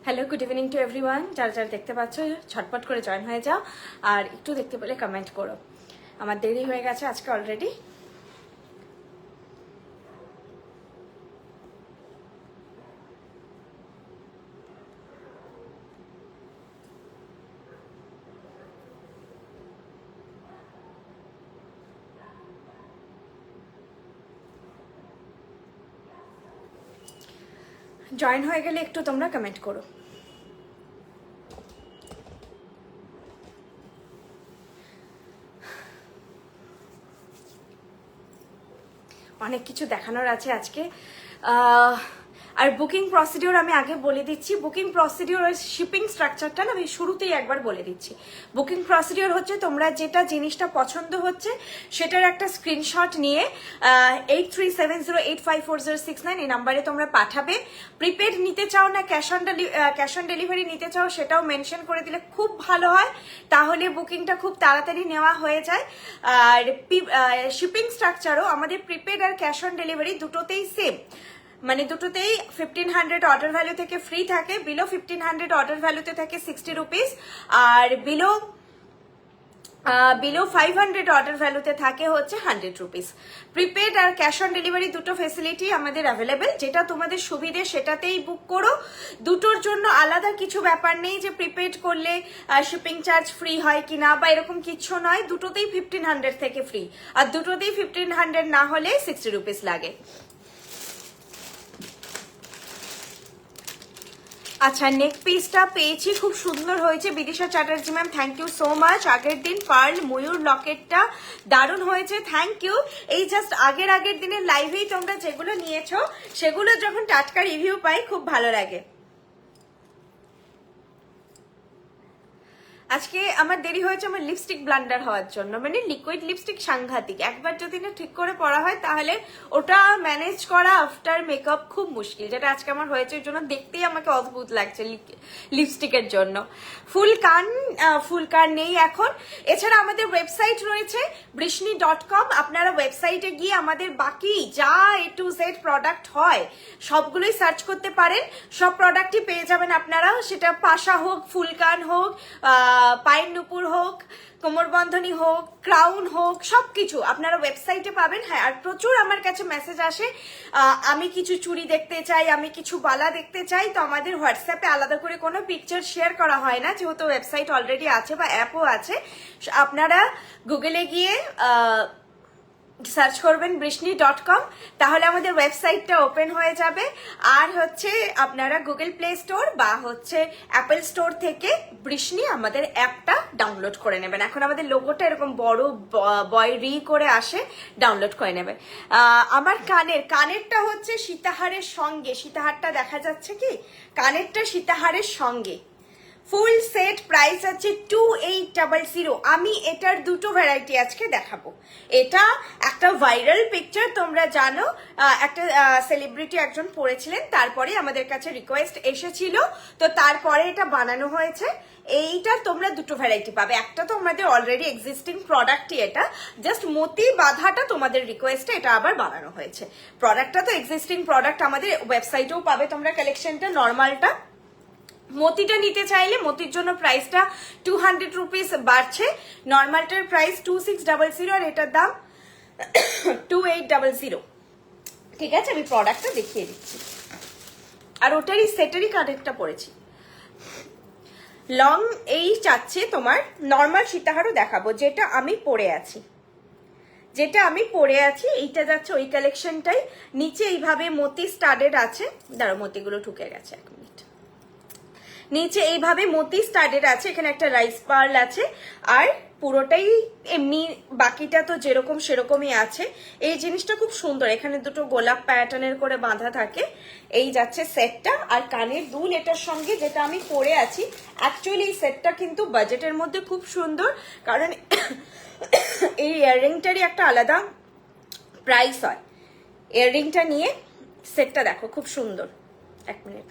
Hello, good evening to everyone. যারা যারা দেখতে পাচ্ছ ঝটপট করে জয়েন হয়ে যাও, আর একটু দেখতে পেলে কমেন্ট করো। আমার দেরি হয়ে গেছে আজকে অলরেডি। জয়েন হয়ে গেলে একটু তোমরা কমেন্ট করো। অনেক কিছু দেখানোর আছে আজকে। আর বুকিং প্রসিডিওর আমি আগে বলে দিচ্ছি। বুকিং প্রসিডিওর শিপিং স্ট্রাকচারটা না আমি শুরুতেই একবার বলে দিচ্ছি। বুকিং প্রসিডিওর হচ্ছে তোমরা যেটা জিনিসটা পছন্দ হচ্ছে সেটার একটা স্ক্রিনশট নিয়ে 8370854069 এই নাম্বারে তোমরা পাঠাবে। প্রিপেড নিতে চাও না ক্যাশ অন ডেলিভারি নিতে চাও সেটাও মেনশন করে দিলে খুব ভালো হয়, তাহলে বুকিংটা খুব তাড়াতাড়ি নেওয়া হয়ে যায়। আর শিপিং স্ট্রাকচারও আমাদের প্রিপেড আর ক্যাশ অন ডেলিভারি দুটোতেই সেম, মানে দুটোতেই 1500 অর্ডার ভ্যালু থেকে ফ্রি থাকে, বিলো 1500 অর্ডার ভ্যালুতে থাকে 60 রুপিস, আর বিলো 500 অর্ডার ভ্যালুতে থাকে হচ্ছে 100 রুপিস। প্রিপেড আর ক্যাশ অন ডেলিভারি দুটো ফেসিলিটি আমাদের অ্যাভেলেবেল, যেটা তোমাদের সুবিধে সেটাতেই বুক করো। দুটোর জন্য আলাদা কিছু ব্যাপার নেই যে প্রিপেড করলে শিপিং চার্জ ফ্রি হয় কিনা বা এরকম কিছু নয়। দুটোতেই 1500 থেকে ফ্রি, আর দুটোতেই 1500 না হলে 60 রুপিস লাগে। আচ্ছা, নেক পিসটা পেয়েছি, খুব সুন্দর হয়েছে Bidisha Chatterjee ma'am, thank you so much. আগের দিন পার্ল ময়ূর লকেটটা দারুণ হয়েছে, থ্যাংক ইউ। এই জাস্ট আগের দিনের লাইভেই তোমরা যেগুলো নিয়েছো সেগুলো যখন টাটকা রিভিউ পাই খুব ভালো লাগে। আজকে আমার দেরি হয়েছে আমার লিপস্টিক ব্লান্ডার হওয়ার জন্য, মানে লিকুইড লিপস্টিক সাংঘাতিক, একবার যদি না ঠিক করে পরা হয় তাহলে ওটা ম্যানেজ করা আফটার মেকআপ খুব মুশকিল, যেটা আজকে আমার হয়েছে। ওই জন্য দেখতেই আমাকে অদ্ভুত লাগছে লিপস্টিকের জন্য। ফুল কান নেই এখন। এছাড়া আমাদের ওয়েবসাইট রয়েছে বৃষ্ণি.com, আপনারা ওয়েবসাইটে গিয়ে আমাদের বাকি যা A to Z প্রোডাক্ট হয় সবগুলোই সার্চ করতে পারেন, সব প্রোডাক্টই পেয়ে যাবেন আপনারা। সেটা পাশা হোক, ফুলকান হোক, পাইন নুপুর হোক, কোমরবন্ধনী হোক, ক্রাউন হোক, সবকিছু আপনারা ওয়েবসাইটে পাবেন। হ্যাঁ, আর প্রচুর আমার কাছে মেসেজ আসে, আমি কিছু চুড়ি দেখতে চাই, আমি কিছু বালা দেখতে চাই। তো আমাদের হোয়াটসঅ্যাপে আলাদা করে কোনো পিকচার শেয়ার করা হয় না, যেহেতু ওয়েবসাইট অলরেডি আছে বা অ্যাপও আছে। আপনারা গুগলে গিয়ে সার্চ করবেন বৃষ্ণি.com, তাহলে আমাদের ওয়েবসাইটটা ওপেন হয়ে যাবে। আর হচ্ছে আপনারা গুগল প্লে স্টোর বা হচ্ছে অ্যাপেল স্টোর থেকে বৃষ্ণি আমাদের অ্যাপটা ডাউনলোড করে নেবেন। এখন আমাদের লোগোটা এরকম বড় বয় রি করে আসে, ডাউনলোড করে নেবেন। আমার কানেরটা হচ্ছে সীতাহারের সঙ্গে, সীতাহারটা দেখা যাচ্ছে কি, কানেরটা সীতাহারের সঙ্গে। ফুল সেট প্রাইস আছে 2800। আমি এটার দুটো ভ্যারাইটি আজকে দেখাবো। এটা একটা ভাইরাল পিকচার, তোমরা জানো একটা সেলিব্রিটি একজন পড়েছিলেন, তারপরে আমাদের কাছে রিকোয়েস্ট এসেছিল, তো তারপরে এটা বানানো হয়েছে। এইটা তোমরা দুটো ভ্যারাইটি পাবে, একটা তো আমাদের অলরেডি এক্সিস্টিং প্রোডাক্টই, এটা জাস্ট মতি বাঁধাটা তোমাদের রিকোয়েস্টে এটা আবার বানানো হয়েছে। প্রোডাক্টটা তো এক্সিস্টিং প্রোডাক্ট, আমাদের ওয়েবসাইটেও পাবে তোমরা কালেকশনটা। নর্মালটা, মতিটা নিতে চাইলে মতির জন্য প্রাইসটা 200 রুপিস বাড়ছে, নর্মালটার প্রাইস 2600 আর এটার দাম 2800। ঠিক আছে, আমি প্রোডাক্টটা দেখিয়ে দিচ্ছি। আর ওটারই সেটারই কানেরটা পড়েছি। লং এই চাচ্ছে তোমার, নর্মাল সীতাহারও দেখাবো যেটা আমি পরে আছি, এইটা যাচ্ছে ওই কালেকশনটাই। নিচে এইভাবে মতি স্টাডেড আছে, দাঁড়ো মতিগুলো ঢুকে গেছে, এক মিনিট। নিচে এইভাবে মতি স্টাডেড আছে, এখানে একটা রাইস পার্ল আছে, আর পুরোটাই এমনি, বাকিটা তো যেরকম সেরকমই আছে। এই জিনিসটা খুব সুন্দর, এখানে দুটো গোলাপ প্যাটার্নের করে বাঁধা থাকে। এই যাচ্ছে সেটটা, আর কানের দুল এটার সঙ্গে যেটা আমি পরে আছি। অ্যাকচুয়ালি এই সেটটা কিন্তু বাজেটের মধ্যে খুব সুন্দর, কারণ এই ইয়াররিংটারই একটা আলাদা প্রাইস হয়। ইয়াররিংটা নিয়ে সেটটা দেখো খুব সুন্দর। এক মিনিট,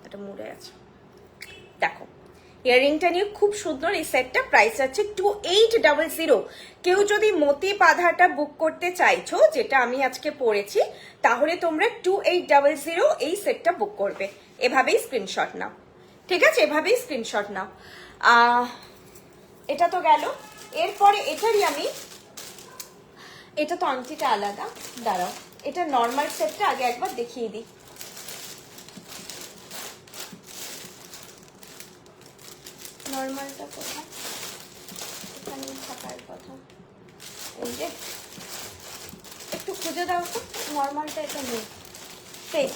এটা মুড়ে আছে, দেখো ইয়াররিংটা নিয়ে খুব সুন্দর। এই সেটটা প্রাইস আছে 2800। কেউ যদি মতি বাঁধাটা বুক করতে চাইছো, যেটা আমি আজকে পরেছি, তাহলে তোমরা 2800 এই সেটটা বুক করবে। এভাবেই স্ক্রিনশট নাও, ঠিক আছে, এভাবেই স্ক্রিনশট নাও। এটা তো গেল। এরপরে এটারই আমি, এটা তো আংটিটা আলাদা, দাঁড়াও এটা নর্মাল সেটটা আগে একবার দেখিয়ে দিই। নর্মালটা কোথায়, এখানেই থাকার কথা, এই যে একটু খুঁজে দাও তো, নর্মালটা এটা নেই। সেই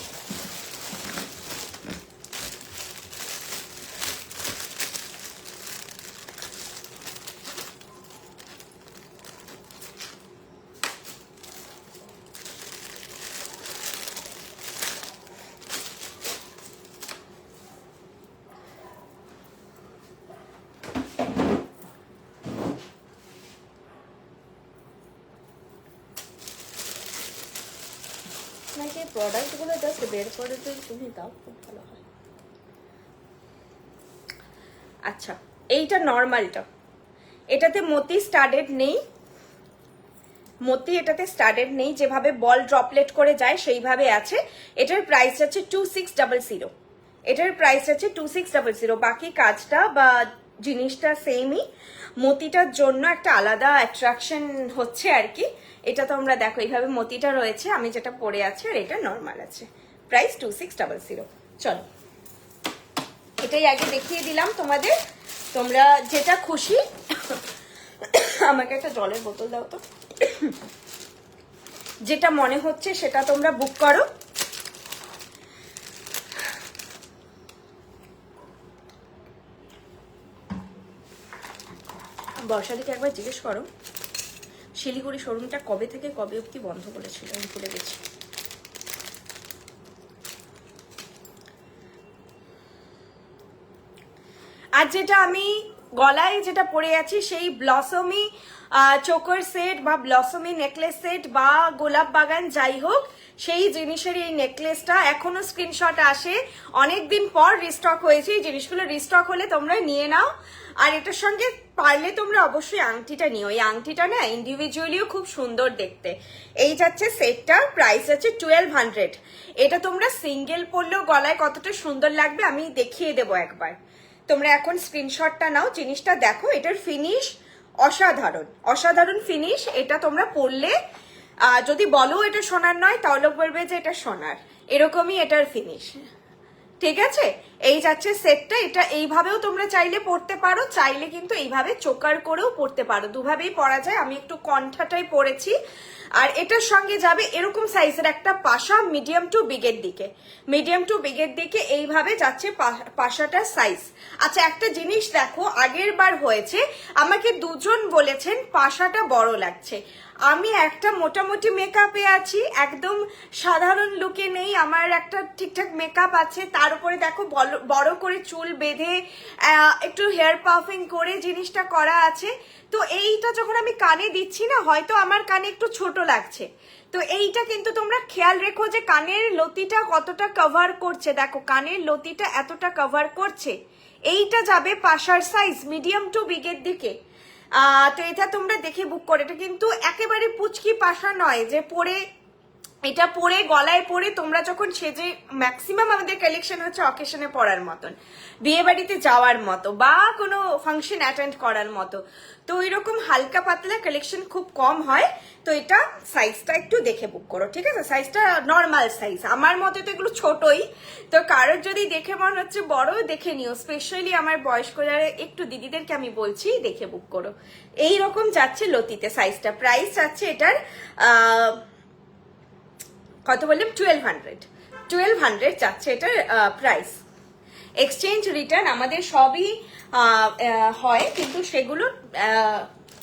নাকি প্রোডাক্টগুলো জাস্ট বের করে যদি তুমি দাও খুব ভালো হয়। আচ্ছা, এইটা নর্মালটা, এটাতে মতি স্টাডেড নেই, মতি এটাতে স্টাডেড নেই, যেভাবে বল ড্রপলেট করে যায় সেইভাবে আছে। এটার প্রাইস আছে 2600, এটার প্রাইস আছে 2600। বাকি কাজটা বা জিনিসটা সেমই, মতিটার জন্য একটা আলাদা অ্যাট্রাকশন হচ্ছে আর কি। এটা তোমরা দেখো এইভাবে মতিটা রয়েছে, আমি যেটা পরে আছি, আর এটা নর্মাল আছে। প্রাইস 2600। চলো এটাই আগে দেখিয়ে দিলাম তোমাদের, তোমরা যেটা খুশি। আমাকে একটা জলের বোতল দাও তো। যেটা মনে হচ্ছে সেটা তোমরা বুক করো। বর্ষাদিকে একবার জিজ্ঞেস করো শিলিগুড়ি শোরুমটা কবে থেকে কবে অবধি বন্ধ করেছিল, আমি ভুলে গেছি। আর যেটা আমি গলায় যেটা পরে আছি সেই ব্লসমি চোকার সেট বা ব্লসমি নেকলেস সেট বা গোলাপ বাগান যাই হোক, সেই জিনিসের এই নেকলেসটা এখনো স্ক্রিনশট আসে, অনেকদিন পর রিস্টক হয়েছে। এই জিনিসগুলো রিস্টক হলে তোমরা নিয়ে নাও। আর এটার সঙ্গে পারলে তোমরা অবশ্যই আংটিটা নিও, এই আংটিটা না ইন্ডিভিজুয়ালিও খুব সুন্দর দেখতে। এই যাচ্ছে সেটটা, প্রাইস আছে 1200। এটা তোমরা সিঙ্গেল পরলেও গলায় কতটা সুন্দর লাগবে আমি দেখিয়ে দেবো একবার। তোমরা এখন স্ক্রিনশটটা নাও, জিনিসটা দেখো, এটার ফিনিশ অসাধারণ, অসাধারণ ফিনিশ। এটা তোমরা পরলে যদি বলো এটা সোনার নয়, তাহলে বলবে যে এটা সোনার, এরকমই এটার ফিনিশ। ঠিক আছে, এই যাচ্ছে সেটটা। এটা এইভাবেও তোমরা চাইলে পরতে পারো, চাইলে কিন্তু এইভাবে চোকার করেও পরতে পারো, দুভাবেই পরা যায়। আমি একটু কণ্ঠাটাই পরেছি। আর এটার সঙ্গে যাবে এরকম সাইজের একটা পাশা, মিডিয়াম টু বিগের দিকে, মিডিয়াম টু বিগের দিকে এইভাবে যাচ্ছে পাশাটার সাইজ। আচ্ছা একটা জিনিস দেখো, আগের বার হয়েছে আমাকে দুজন বলেছেন পাশাটা বড় লাগছে, আমি একটা মোটামুটি মেকআপে আছি, একদম সাধারণ লুকে নেই, আমার একটা ঠিকঠাক মেকআপ আছে, তার উপরে দেখো বড় করে চুল বেঁধে একটু হেয়ার পাফিং করে জিনিসটা করা আছে। তো এইটা যখন আমি কানে দিচ্ছি না, হয়তো আমার কানে একটু ছোট লাগছে, তো এইটা কিন্তু তোমরা খেয়াল রেখো যে কানের লতিটা কতটা কভার করছে। দেখো কানের লতিটা এতটা কভার করছে, এইটা যাবে পাশার সাইজ মিডিয়াম টু বিগের দিকে। তো এটা তোমরা দেখে বুক করে, এটা কিন্তু একেবারে পুচকি পাশা নয় যে পরে, এটা পরে গলায় পরে তোমরা যখন সেজে, ম্যাক্সিমাম আমাদের কালেকশন হচ্ছে অকেশনে পরার মতন, বিয়ে বাড়িতে যাওয়ার মতো বা কোনো ফাংশন অ্যাটেন্ড করার মতো, তো এরকম হালকা পাতলা কালেকশন খুব কম হয়। তো এটা সাইজটা একটু দেখে বুক করো, ঠিক আছে? সাইজটা নর্মাল সাইজ, আমার মতে তো এগুলো ছোটই, তো কারোর যদি দেখে মনে হচ্ছে বড় দেখে নিও, স্পেশালি আমার বয়স্ক যারা একটু দিদিদেরকে আমি বলছি দেখে বুক করো। এইরকম যাচ্ছে লতিতে সাইজটা, প্রাইস যাচ্ছে এটার কত বললাম, 1200 যাচ্ছে এটার প্রাইস। এক্সচেঞ্জ রিটার্ন আমাদের সবই হয়, কিন্তু সেগুলো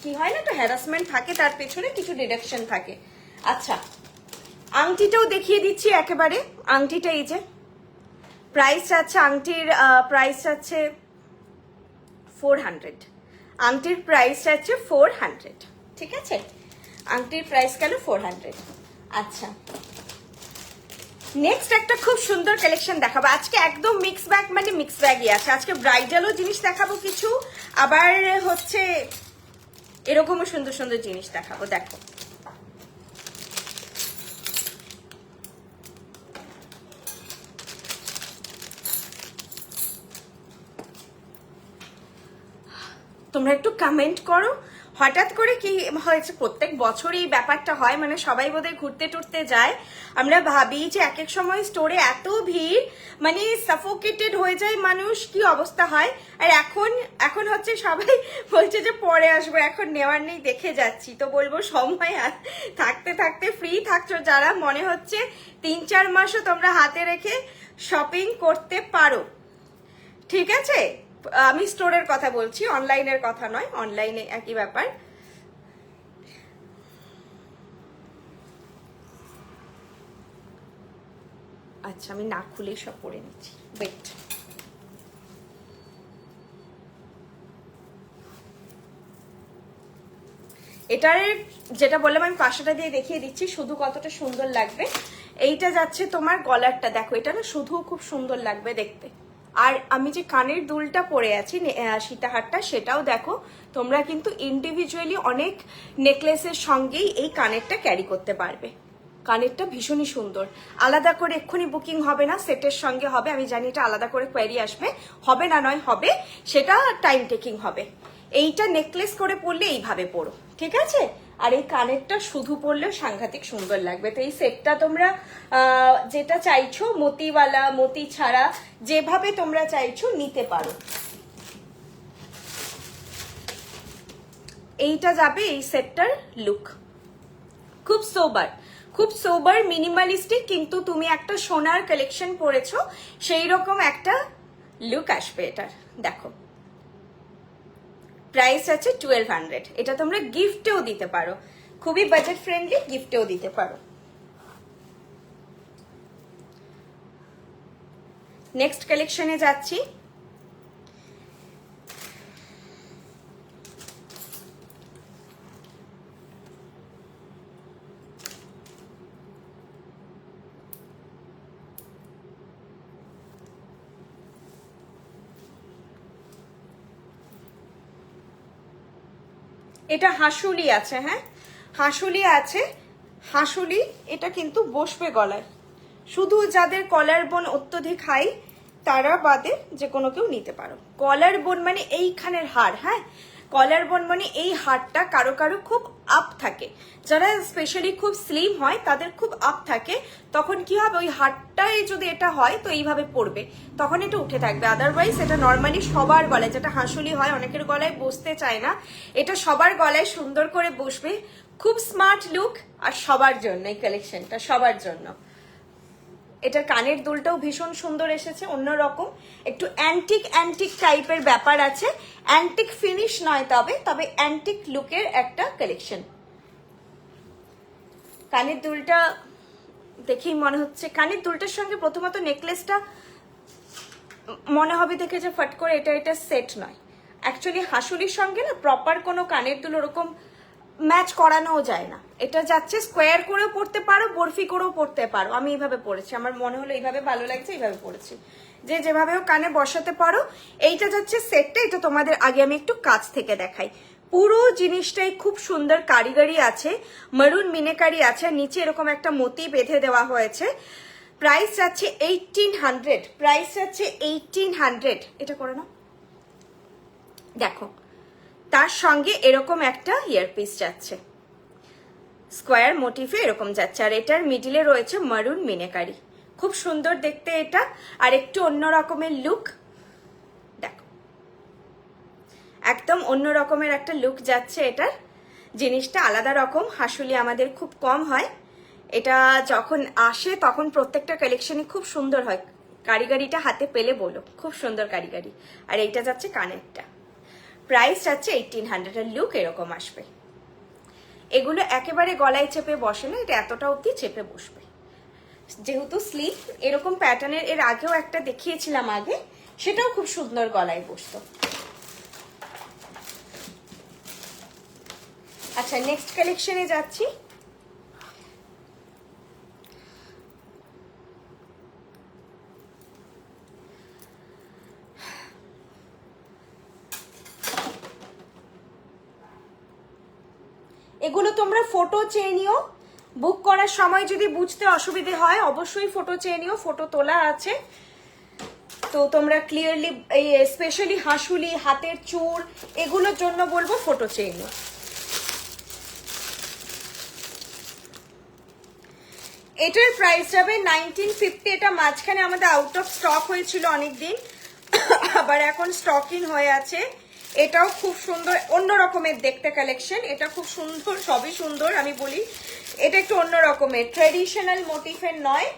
কি হয় না, তো হ্যারাসমেন্ট থাকে, তার পেছনে কিছু ডিডাকশন থাকে। আচ্ছা আংটিটাও দেখিয়ে দিচ্ছি একেবারে, আংটিটা এই যে প্রাইস আছে, আংটির প্রাইস আছে 400, আংটির প্রাইস আছে 400, ঠিক আছে? আংটির প্রাইস গেল 400। আচ্ছা নেক্সট একটা খুব সুন্দর কালেকশন দেখাবো আজকে, একদম মিক্স ব্যাগ, মানে মিক্স ব্যাগই আছে আজকে। ব্রাইডালও জিনিস দেখাবো কিছু, আবার হচ্ছে এরকমও সুন্দর সুন্দর জিনিস দেখাবো। দেখো তোমরা একটু কমেন্ট করো হঠাৎ করে কি হয়েছে। প্রত্যেক বছর এই ব্যাপারটা হয়, মানে সবাই বোধহয় ঘুরতে টুরতে যায়, আমরা ভাবি যে এক এক সময় স্টোরে এত ভিড়, মানে সাফোকেটেড হয়ে যায় মানুষ, কি অবস্থা হয়। আর এখন হচ্ছে সবাই বলছে যে পরে আসবো, এখন নেওয়ার নেই, দেখে যাচ্ছি। তো বলবো সময় থাকতে থাকতে ফ্রি থাকছো যারা, মনে হচ্ছে 3-4 মাসও তোমরা হাতে রেখে শপিং করতে পারো, ঠিক আছে। আমি স্টোরের কথা বলছি, অনলাইনের কথা নয়, অনলাইনে একই ব্যাপার। আচ্ছা আমি না খুলেই সব পরে নিচ্ছি, ওয়েট। এটার যেটা বললাম আমি পাশাটা দিয়ে দেখিয়ে দিচ্ছি শুধু কতটা সুন্দর লাগবে। এইটা যাচ্ছে তোমার গলারটা, দেখো এটা না শুধু খুব সুন্দর লাগবে দেখতে। আর আমি যে কানের দুলটা পরে আছি সীতাহারটা, সেটাও দেখো তোমরা কিন্তু ইন্ডিভিজুয়ালি অনেক নেকলেসের সঙ্গেই এই কানেরটা ক্যারি করতে পারবে। কানেরটা ভীষণই সুন্দর, আলাদা করে এক্ষুনি বুকিং হবে না, সেটের সঙ্গে হবে। আমি জানি এটা আলাদা করে কোয়ারি আসবে, হবে না নয় হবে, সেটা টাইম টেকিং হবে। এইটা নেকলেস করে পরলে এইভাবে পরো, ঠিক আছে। আর এই কানেরটা শুধু পরলেও সাংঘাতিক সুন্দর লাগবে। তো এই সেটটা তোমরা যেটা চাইছো, মতিওয়ালা মতি ছাড়া যেভাবে তোমরা চাইছো নিতে পারো। এইটা যাবে এই সেটটার লুক, খুব সোবার মিনিমালিস্টিক, কিন্তু তুমি একটা সোনার কালেকশন পরেছো সেই রকম একটা লুক আসবে এটার। দেখো প্রাইস আছে 1200, এটা তোমরা গিফটেও দিতে পারো, খুবই বাজেট ফ্রেন্ডলি, গিফটেও দিতে পারো। নেক্সট কালেকশনে যাচ্ছি। এটা হাসুলি আছে, হ্যাঁ হাসুলি আছে, হাসুলি এটা কিন্তু বসবে গলায়, শুধু যাদের কলার বোন অত্যধিক হাই তারা বাদে যে কোনো কেউ নিতে পারো। কলার বোন মানে এইখানের হাড়, হ্যাঁ কলার বোন মানে এই হাড়টা কারো কারো খুব আপ থাকে, যারা স্পেশালি খুব স্লিম হয় তাদের খুব আপ থাকে, তখন কি হবে ওই হাড়টাই যদি এটা হয় তো এইভাবে পড়বে, তখন এটা উঠে থাকবে। আদারওয়াইজ এটা নর্মালি সবার গলায়, যেটা হাসুলি হয় অনেকের গলায় বসতে চায় না, এটা সবার গলায় সুন্দর করে বসবে, খুব স্মার্ট লুক। আর সবার জন্য এই কালেকশনটা, সবার জন্য। এটার কানের দুলটাও ভীষণ সুন্দর এসেছে, অন্যরকম একটু অ্যান্টিক টাইপের ব্যাপার আছে, অ্যান্টিক ফিনিশ নয় তবে অ্যান্টিক লুকের একটা কালেকশন। কানের দুলটা দেখেই মনে হচ্ছে, কানের দুলটার সঙ্গে প্রথমত নেকলেসটা মনে হবে দেখে যে ফট করে এটা সেট নয়, অ্যাকচুয়ালি হাসুলির সঙ্গে না প্রপার কোনো কানের দুল ওরকম ম্যাচ করানোও যায় না। এটা যাচ্ছে স্কোয়ার করেও পড়তে পারো, বরফি করেও পড়তে পারো। আমি এইভাবে পড়েছি, আমার মনে হলো এইভাবে ভালো লাগছে, এইভাবে পড়েছি, যে যেভাবেও কানে বসাতে পারো। এইটা যাচ্ছে সেটটা, এটা তোমাদের আগে আমি একটু কাছ থেকে দেখাই। পুরো জিনিসটাই খুব সুন্দর কারিগরি আছে, মারুন মিনেকারি আছে, নিচে এরকম একটা মতি বেঁধে দেওয়া হয়েছে। প্রাইস যাচ্ছে 1800, প্রাইস যাচ্ছে 1800। এটা করে নাও, দেখো তার সঙ্গে এরকম একটা ইয়ারপিস যাচ্ছে, স্কোয়ার মোটিফে এরকম যাচ্ছে, আর এটার মিডিলে রয়েছে মারুন মিনেকারি, খুব সুন্দর দেখতে এটা। আর একটু অন্য রকমের লুক, দেখো একদম অন্য রকমের একটা লুক যাচ্ছে এটার, জিনিসটা আলাদা রকম। হাসুলি আমাদের খুব কম হয়, এটা যখন আসে তখন প্রত্যেকটা কালেকশনই খুব সুন্দর হয়, কারিগরিটা হাতে পেলে বলো, খুব সুন্দর কারিগরি। আর এইটা যাচ্ছে কানেরটা, প্রাইস যাচ্ছে 1800, আর লুক এরকম আসবে। এগুলো একেবারে গলায় চেপে বসে না, এটা এতটা অবধি চেপে বসবে, যেহেতু স্লিভ এরকম প্যাটার্নের এর আগেও একটা দেখিয়েছিলাম আগে, সেটাও খুব সুন্দর গলায় বসতো। আচ্ছা নেক্সট কালেকশনে যাচ্ছি। এগুলো তোমরা ফটো চেয়ে নিও, বুক করার সময় যদি বুঝতে অসুবিধে হয় অবশ্যই ফটো চেয়ে নিও, ফটো তোলা আছে। তো তোমরা ক্লিয়ারলি এই স্পেশালি হাঁসুলি, হাতের চুল এগুলোর জন্য বলবো ফটো চেয়ে নিও। এটার প্রাইস যাবে 1950। এটা মাঝখানে আমাদের আউট অফ স্টক হয়েছিল অনেকদিন, আবার এখন স্টকিং হয়ে আছে। এটাও খুব সুন্দর, অন্য রকমের দেখতে কালেকশন। এটা খুব সুন্দর, সবই সুন্দর আমি বলি। এটা একটু অন্য রকমের, ট্রেডিশনাল মোটিফের নয়,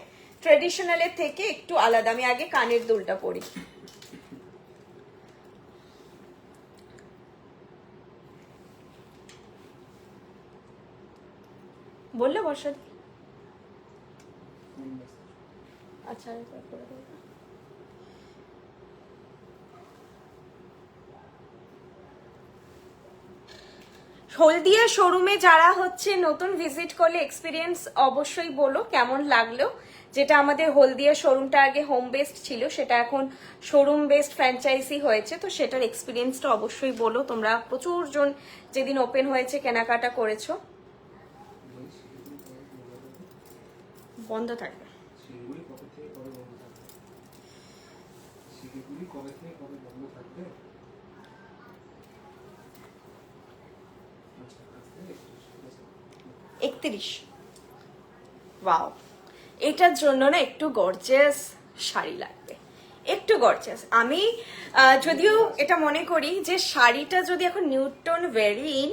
ট্রেডিশনালের থেকে একটু আলাদা। আমি আগে কানের দুলটা পরি। বললে বর্ষা? আচ্ছা, হলদিয়া শোরুমে যারা হচ্ছে নতুন ভিজিট করলে এক্সপিরিয়েন্স অবশ্যই বলো কেমন লাগলো। যেটা আমাদের হলদিয়া শোরুমটা আগে হোম বেসড ছিল, সেটা এখন শোরুম বেসড ফ্র্যাঞ্চাইজি হয়েছে, তো সেটার এক্সপিরিয়েন্সটা অবশ্যই বলো। তোমরা প্রচুর জন যেদিন ওপেন হয়েছে কেনাকাটা করেছো। বন্ধ থাকবে। একত্রিশ। ওয়াও, এটার জন্য না একটু গর্জিয়াস শাড়ি লাগবে, একটু গর্জিয়াস। আমি যদিও এটা মনে করি যে শাড়িটা যদি এখন নিউটন ভেরি ইন,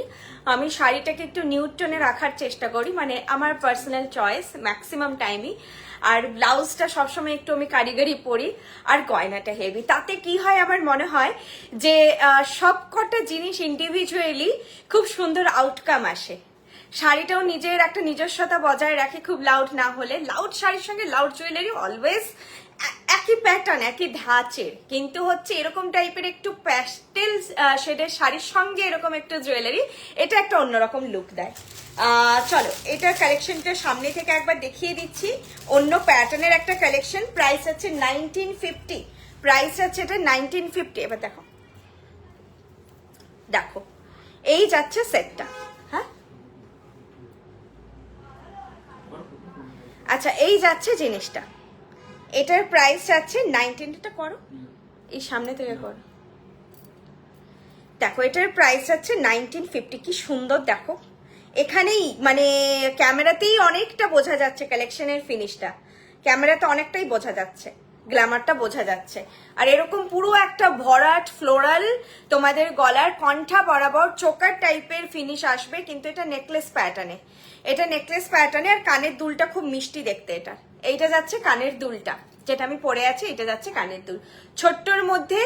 আমি শাড়িটাকে একটু নিউটনে রাখার চেষ্টা করি, মানে আমার পার্সোনাল চয়েস ম্যাক্সিমাম টাইমই। আর ব্লাউজটা সবসময় একটু আমি কারিগরি পরি, আর গয়নাটা হেভি। তাতে কি হয়, আমার মনে হয় যে সবকটা জিনিস ইন্ডিভিজুয়ালি খুব সুন্দর আউটকাম আসে। শাড়িটাও নিজের একটা নিজস্বতা বজায় রাখে, খুব লাউড না হলে। লাউড শাড়ির সঙ্গে লাউড জুয়েলারি অলওয়েজ একই প্যাটার্ন, একই ধাঁচের, কিন্তু হচ্ছে এরকম টাইপের একটু প্যাস্টেল শেডের শাড়ির সঙ্গে এরকম একটু জুয়েলারি, এটা একটা অন্যরকম লুক দেয়। চলো এটার কালেকশনটা সামনে থেকে একবার দেখিয়ে দিচ্ছি। অন্য প্যাটার্নের একটা কালেকশন, প্রাইস আছে 1950। প্রাইস আছে এটা 1950। এবার দেখো, দেখো এই যাচ্ছে সেটটা। হ্যাঁ, আচ্ছা এই যাচ্ছে জিনিসটা। এটার প্রাইস যাচ্ছে 19। করো এই সামনে থেকে করো। দেখো এটার প্রাইস যাচ্ছে 1950। কি সুন্দর দেখো, এখানেই মানে ক্যামেরাতেই অনেকটা বোঝা যাচ্ছে কালেকশনের ফিনিশটা, ক্যামেরাতে অনেকটাই বোঝা যাচ্ছে, গ্ল্যামারটা বোঝা যাচ্ছে। আর এরকম পুরো একটা ভরাট ফ্লোরাল তোমাদের গলার কণ্ঠা বরাবর চোকার টাইপের ফিনিশ আসবে, কিন্তু এটা নেকলেস প্যাটার্নে। এটা নেকলেস প্যাটার্নে, আর কানের দুলটা খুব মিষ্টি দেখতে। এটা এইটা যাচ্ছে কানের দুলটা, যেটা আমি পরে আছি, এটা যাচ্ছে কানের দুল। ছোট্টর মধ্যে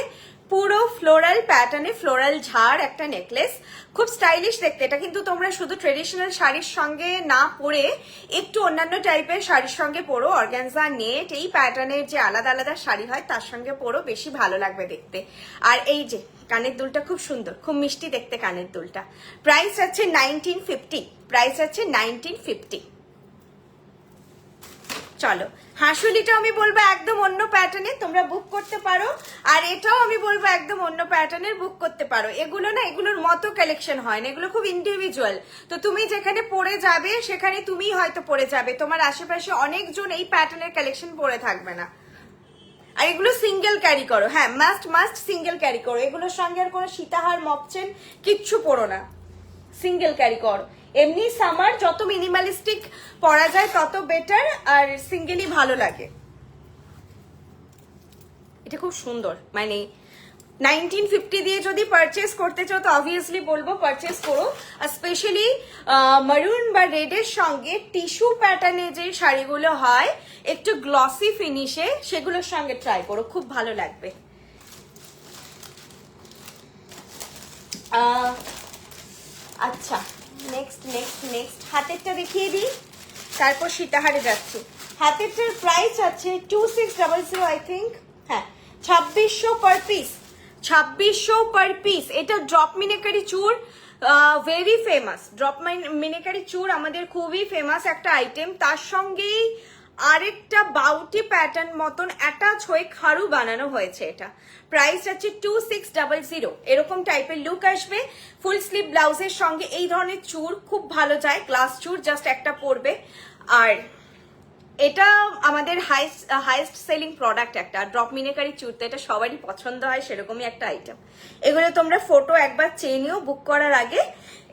পুরো ফ্লোরাল প্যাটার্নে ফ্লোরাল ঝাড় একটা নেকলেস, খুব স্টাইলিশ দেখতে। এটা কিন্তু তোমরা শুধু ট্রেডিশনাল শাড়ির সঙ্গে না পরে একটু অন্যান্য টাইপের শাড়ির সঙ্গে পরো, অর্গানজা, নেট, এই প্যাটার্নের যে আলাদা আলাদা শাড়ি হয় তার সঙ্গে পরো, বেশি ভালো লাগবে দেখতে। আর এই যে কানের দুলটা খুব সুন্দর, খুব মিষ্টি দেখতে কানের দুলটা। প্রাইস আছে 1950। প্রাইস আছে 1950। চলো হাঁসুলিটা আমি বলবো একদম অন্য প্যাটার্নে, তোমরা বুক করতে পারো। আর এটাও আমি বলবো একদম অন্য প্যাটার্নের, বুক করতে পারো। এগুলো না এগুলোর মতো কালেকশন হয় না, এগুলো খুব ইন্ডিভিজুয়াল। তো তুমি যেখানে পরে যাবে সেখানে তুমিই হয়তো পরে যাবে, তোমার আশেপাশে অনেকজন এই প্যাটার্নের কালেকশন পরে থাকবে না। আর এগুলো সিঙ্গেল ক্যারি করো, হ্যাঁ মাস্ট সিঙ্গেল ক্যারি করো। এগুলোর সঙ্গে আর কোনো সীতাহার মপচেন কিচ্ছু পরো না, সিঙ্গেল ক্যারি করো। এমনি সামার যত মিনিমালিস্টিক পরা যায় তত বেটার, আর সিঙ্গেলই ভালো লাগে। এটা খুব সুন্দর, মানে 1950 দিয়ে যদি পারচেস করতে চাও তো অবভিয়াসলি বলবো পারচেস করো। আর স্পেশালি মারুন বা রেডের সঙ্গে টিস্যু প্যাটার্নে যে শাড়িগুলো হয় একটু গ্লসি ফিনিশে, সেগুলোর সঙ্গে ট্রাই করো, খুব ভালো লাগবে। আচ্ছা নেক্সট হাতেরটা দেখিয়ে দিই, তারপর সীতাহারে যাচ্ছি। হাতেরটার প্রাইস আছে 2600 আই থিঙ্ক, হ্যাঁ 2600 পার পিস। 2600 per piece. এটা ড্রপ মিনেকারি চুর, ভেরি ফেমাস। ড্রপ মিনেকারি চুর আমাদের খুবই ফেমাস একটা আইটেম। তার সঙ্গেই আরেকটা বাউটি প্যাটার্ন মতন অ্যাটাচ হয়ে খাড়ু বানানো হয়েছে। এটা প্রাইস আছে 2600। এরকম টাইপের লুক আসবে। ফুল স্লিভ ব্লাউজের সঙ্গে এই ধরনের চুর খুব ভালো যায়, গ্লাস চুর জাস্ট একটা পরবে। আর এটা আমাদের হাইয়েস্ট সেলিং প্রোডাক্ট একটা, ড্রপ মিনেকারি চুড়তে এটা সবারই পছন্দ হয়, সেরকমই একটা আইটেম। এগুলো তোমরা ফটো একবার চেয়ে নিও বুক করার আগে,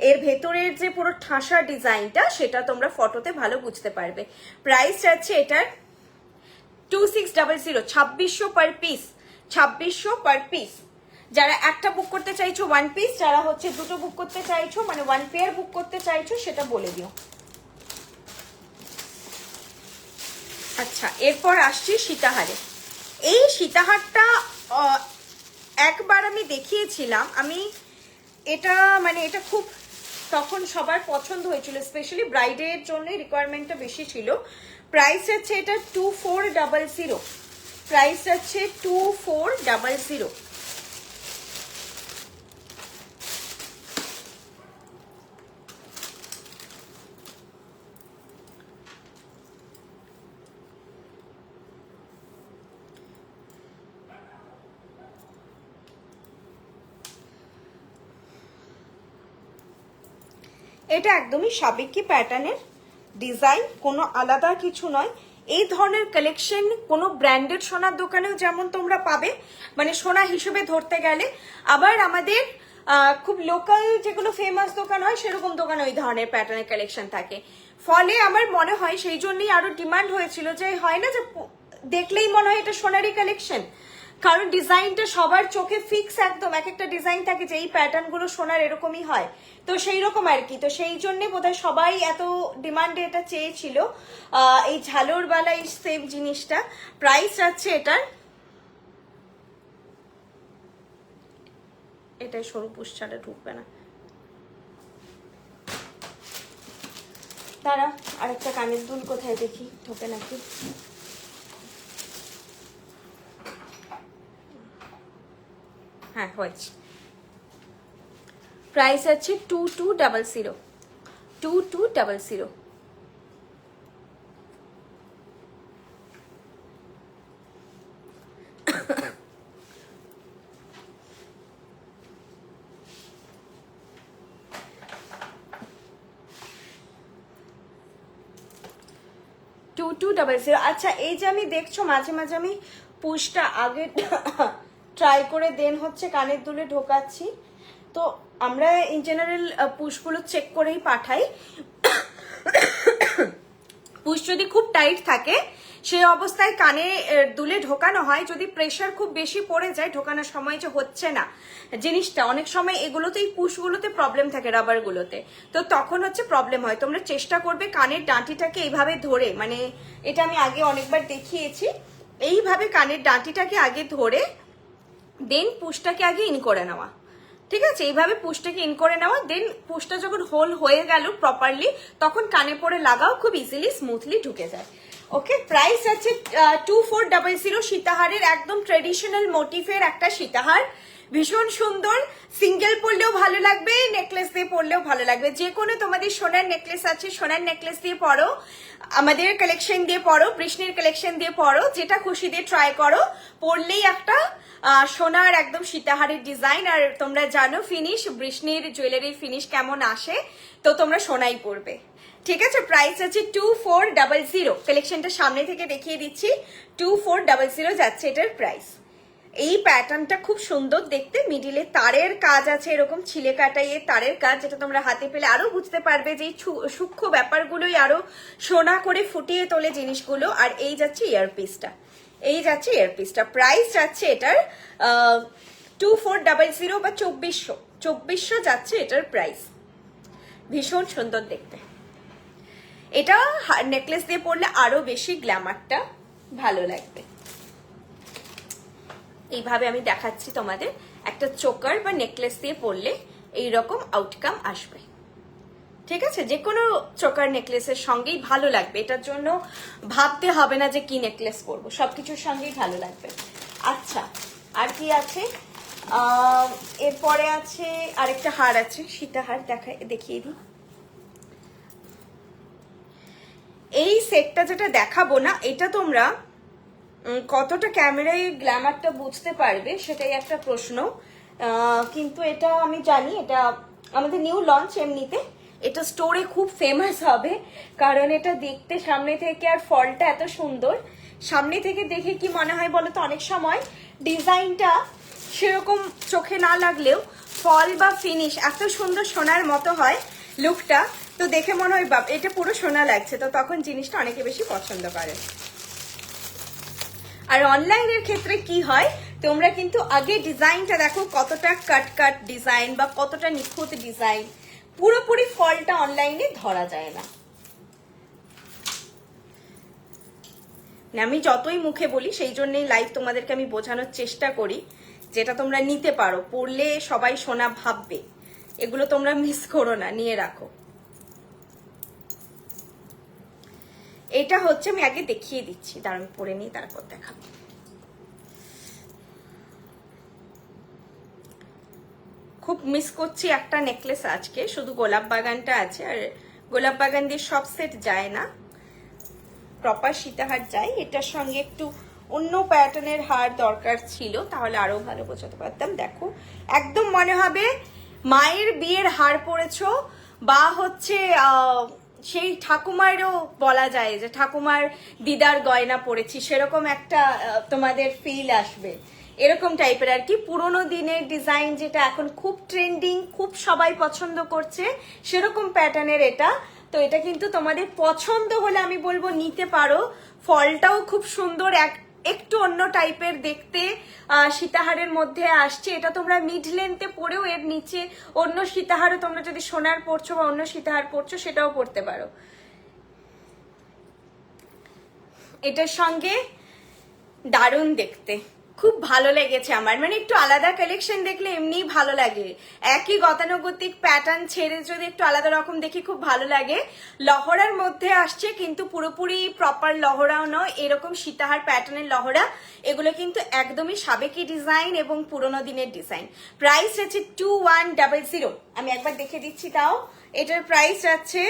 এর ভেতরের যে পুরো ঠাসা ডিজাইনটা সেটা তোমরা ফটোতে ভালো বুঝতে পারবে। প্রাইস আছে এটার 2600, 2600 পার পিস, 2600 পার পিস। যারা একটা বুক করতে চাইছো ওয়ান পিস, যারা হচ্ছে দুটো বুক করতে চাইছো মানে ওয়ান পেয়ার বুক করতে চাইছো সেটা বলে দিও। আচ্ছা, এরপর আসছি সীতাহারে। এই সীতাহারটা একবার আমি দেখিয়েছিলাম, আমি এটা মানে এটা খুব তখন সবার পছন্দ হয়েছিল, স্পেশালি ব্রাইডের জন্য রিকোয়ারমেন্টটা বেশি ছিল। প্রাইস হচ্ছে এটা 2400, প্রাইস হচ্ছে 2400। এটা একদমই সাবেকি প্যাটার্নের ডিজাইন, কোনো আলাদা কিছু নয়। এই ধরনের কালেকশন কোনো ব্র্যান্ডেড সোনার দোকানেও যেমন তোমরা পাবে, মানে সোনা হিসেবে ধরতে গেলে, আবার আমাদের খুব লোকাল যেগুলো ফেমাস দোকান হয় সেরকম দোকানে ওই ধরনের প্যাটার্নের কালেকশন থাকে। ফলে আমার মনে হয় সেই জন্যই আরো ডিমান্ড হয়েছিল, যে হয় না যে দেখলেই মনে হয় এটা সোনারই কালেকশন, কারণ ডিজাইনটা সবার চোখে ফিক্স একদম, এক একটা ডিজাইন থাকে যে এই প্যাটার্ন গুলো সোনার এরকমই হয়, তো সেই রকম আর কি। তো সেই জন্যে বোধহয় সবাই এত ডিমান্ডে এটা চেয়েছিল এই ঝালরওয়ালা এই সেম জিনিসটা। প্রাইস আছে এটার, এটা সরু পুষ্ঠাটা ঢুকবে না, দাঁড়া আরেকটা কানের দুল কোথায় দেখি ঢোকে নাকি। হ্যাঁ হয়েছে। প্রাইস আছে 2200, 2200। আচ্ছা, এই যে আমি দেখছো মাঝে মাঝে আমি পুশটা আগে ট্রাই করে দেন হচ্ছে কানের দুলে ঢোকাচ্ছি, তো আমরা ইন জেনারেল পুশগুলো চেক করেই পাঠাই। পুশ যদি খুব টাইট থাকে সেই অবস্থায় কানে দুলে ঢোকানো হয়, যদি প্রেশার খুব বেশি পড়ে যায় ঢোকানোর সময় যে হচ্ছে না জিনিসটা, অনেক সময় এগুলোতে এই পুশগুলোতে প্রবলেম থাকে রাবারগুলোতে, তো তখন হচ্ছে প্রবলেম হয়। তোমরা চেষ্টা করবে কানের ডাঁটিটাকে এইভাবে ধরে, মানে এটা আমি আগে অনেকবার দেখিয়েছি, এইভাবে কানের ডাঁটিটাকে আগে ধরে দেন পুশটাকে আগে ইন করে নেওয়া, ঠিক আছে? এইভাবে পুশটাকে ইন করে নেওয়া, দেন পুশটা যখন হোল হয়ে গেল প্রপারলি তখন কানে পরে লাগাও, খুব ইজিলি স্মুথলি ঢুকে যায়। ওকে, প্রাইস আছে 2400। সীতাহারের একদম ট্রেডিশনাল মোটিফের একটা সীতাহার, ভীষণ সুন্দর, সিঙ্গেল পরলেও ভালো লাগবে, নেকলেস দিয়ে পরলেও ভালো লাগবে। যে কোনো তোমাদের সোনার নেকলেস আছে, সোনার নেকলেস দিয়ে পরো, আমাদের কালেকশন দিয়ে পরো, বৃষ্ণির কালেকশন দিয়ে পরো, যেটা খুশি দিয়ে ট্রাই করো, পরলেই একটা সোনার একদম সীতাহারের ডিজাইন। আর তোমরা জানো ফিনিশ, বৃষ্ণির জুয়েলারির ফিনিশ কেমন আসে, তো তোমরা সোনাই পরবে, ঠিক আছে? প্রাইস আছে 2400। কালেকশনটা সামনে থেকে দেখিয়ে দিচ্ছি, 2400 যাচ্ছে এটার প্রাইস। এই প্যাটার্নটা খুব সুন্দর দেখতে, মিডিলে তারের কাজ আছে, এরকম ছিলে কাটাইয়ে তারের কাজ, যেটা তোমরা হাতে পেলে আরো বুঝতে পারবে যে এই সূক্ষ্ম ব্যাপারগুলোই আরো সোনা করে ফুটিয়ে তোলে জিনিসগুলো। আর এই যাচ্ছে ইয়ারপিসটা, এই যাচ্ছে ইয়ারপিসটা। প্রাইস যাচ্ছে এটার 2400 বা 2400 যাচ্ছে এটার প্রাইস। ভীষণ সুন্দর দেখতে, এটা নেকলেস দিয়ে পরলে আরো বেশি গ্ল্যামারটা ভালো লাগবে। এইভাবে আমি দেখাচ্ছি তোমাদের, একটা চোকার বা নেকলেস দিয়ে পরলে এইরকম আউটকাম আসবে, ঠিক আছে? যে কোনো চোকার নেকলেসের সঙ্গেই ভালো লাগবে, এটার জন্য ভাবতে হবে না যে কি নেকলেস পরবো, সবকিছুর সঙ্গেই ভালো লাগবে। আচ্ছা, আর কি আছে? এরপরে আছে আরেকটা হার আছে, সীতাহার দেখিয়ে দিই। এই সেটটা যেটা দেখাবো না, এটা তোমরা কতটা ক্যামেরায় গ্ল্যামারটা বুঝতে পারবে সেটাই একটা প্রশ্ন, কিন্তু এটা আমি জানি এটা আমাদের নিউ লঞ্চ, এমনিতে এটা স্টোরে খুব ফেমাস হবে, কারণ এটা দেখতে সামনে থেকে আর ফলটা এত সুন্দর। সামনে থেকে দেখে কি মনে হয় বলো তো, অনেক সময় ডিজাইনটা সেরকম চোখে না লাগলেও ফল বা ফিনিশ এত সুন্দর সোনার মতো হয় লুকটা, তো দেখে মনে হয় বাপ এটা পুরো সোনা লাগছে, তো তখন জিনিসটা অনেকে বেশি পছন্দ করে। আর অনলাইনের ক্ষেত্রে কি হয়, তোমরা কিন্তু আগে ডিজাইনটা দেখো কতটা কাট কাট ডিজাইন বা কতটা নিখুঁত ডিজাইন, পুরোপুরি ফলটা অনলাইনে ধরা যায় না। আমি যতই মুখে বলি সেই জন্যই লাইভ তোমাদেরকে আমি বোঝানোর চেষ্টা করি, যেটা তোমরা নিতে পারো, পড়লে সবাই সোনা ভাববে, এগুলো তোমরা মিস করো না, নিয়ে রাখো। এটা হচ্ছে, আমি আগে দেখিয়ে দিচ্ছি, দাঁড়ান পরে নিই তারপর দেখাবো। খুব মিস করছি একটা নেকলেস আজকে, শুধু গোলাপ বাগানটা আছে, আর গোলাপ বাগান দিয়ে সব সেট যায় না, প্রপার সীতাহার যায়। এটার সঙ্গে একটু অন্য প্যাটার্নের হার দরকার ছিল, তাহলে আরো ভালো বোঝাতে পারতাম। দেখো একদম মনে হবে মায়ের বিয়ের হার পরেছো, বা হচ্ছে সেই ঠাকুমারও বলা যায় যে ঠাকুমার দিদার গয়না পরেছি, সেরকম একটা তোমাদের ফিল আসবে, এরকম টাইপের আর কি। পুরোনো দিনের ডিজাইন যেটা এখন খুব ট্রেন্ডিং, খুব সবাই পছন্দ করছে, সেরকম প্যাটার্নের এটা। তো এটা কিন্তু তোমাদের পছন্দ হলে আমি বলবো নিতে পারো। ফলটাও খুব সুন্দর, একটু অন্য টাইপের দেখতে, সীতাহারের মধ্যে আসছে। এটা তোমরা মিড লেন্থে পরেও এর নিচে অন্য সীতাহারও, তোমরা যদি সোনার পরছো বা অন্য সীতাহার পরছো সেটাও পরতে পারো। এটার সঙ্গে দারুণ দেখতে, খুব ভালো লেগেছে আমার, মানে একটু আলাদা কালেকশন দেখলে এমনিই ভালো লাগে। একই গতানুগতিক প্যাটার্ন ছেড়ে যদি একটু আলাদা রকম দেখি খুব ভালো লাগে। লহরার মধ্যে আসছে, কিন্তু পুরোপুরি প্রপার লহরাও নয়, এরকম সীতাহার প্যাটার্নের লহরা। এগুলো কিন্তু একদমই সাবেকি ডিজাইন এবং পুরোনো দিনের ডিজাইন। প্রাইস আছে 2100। আমি একবার দেখে দিচ্ছি তাও। এটার প্রাইস আছে,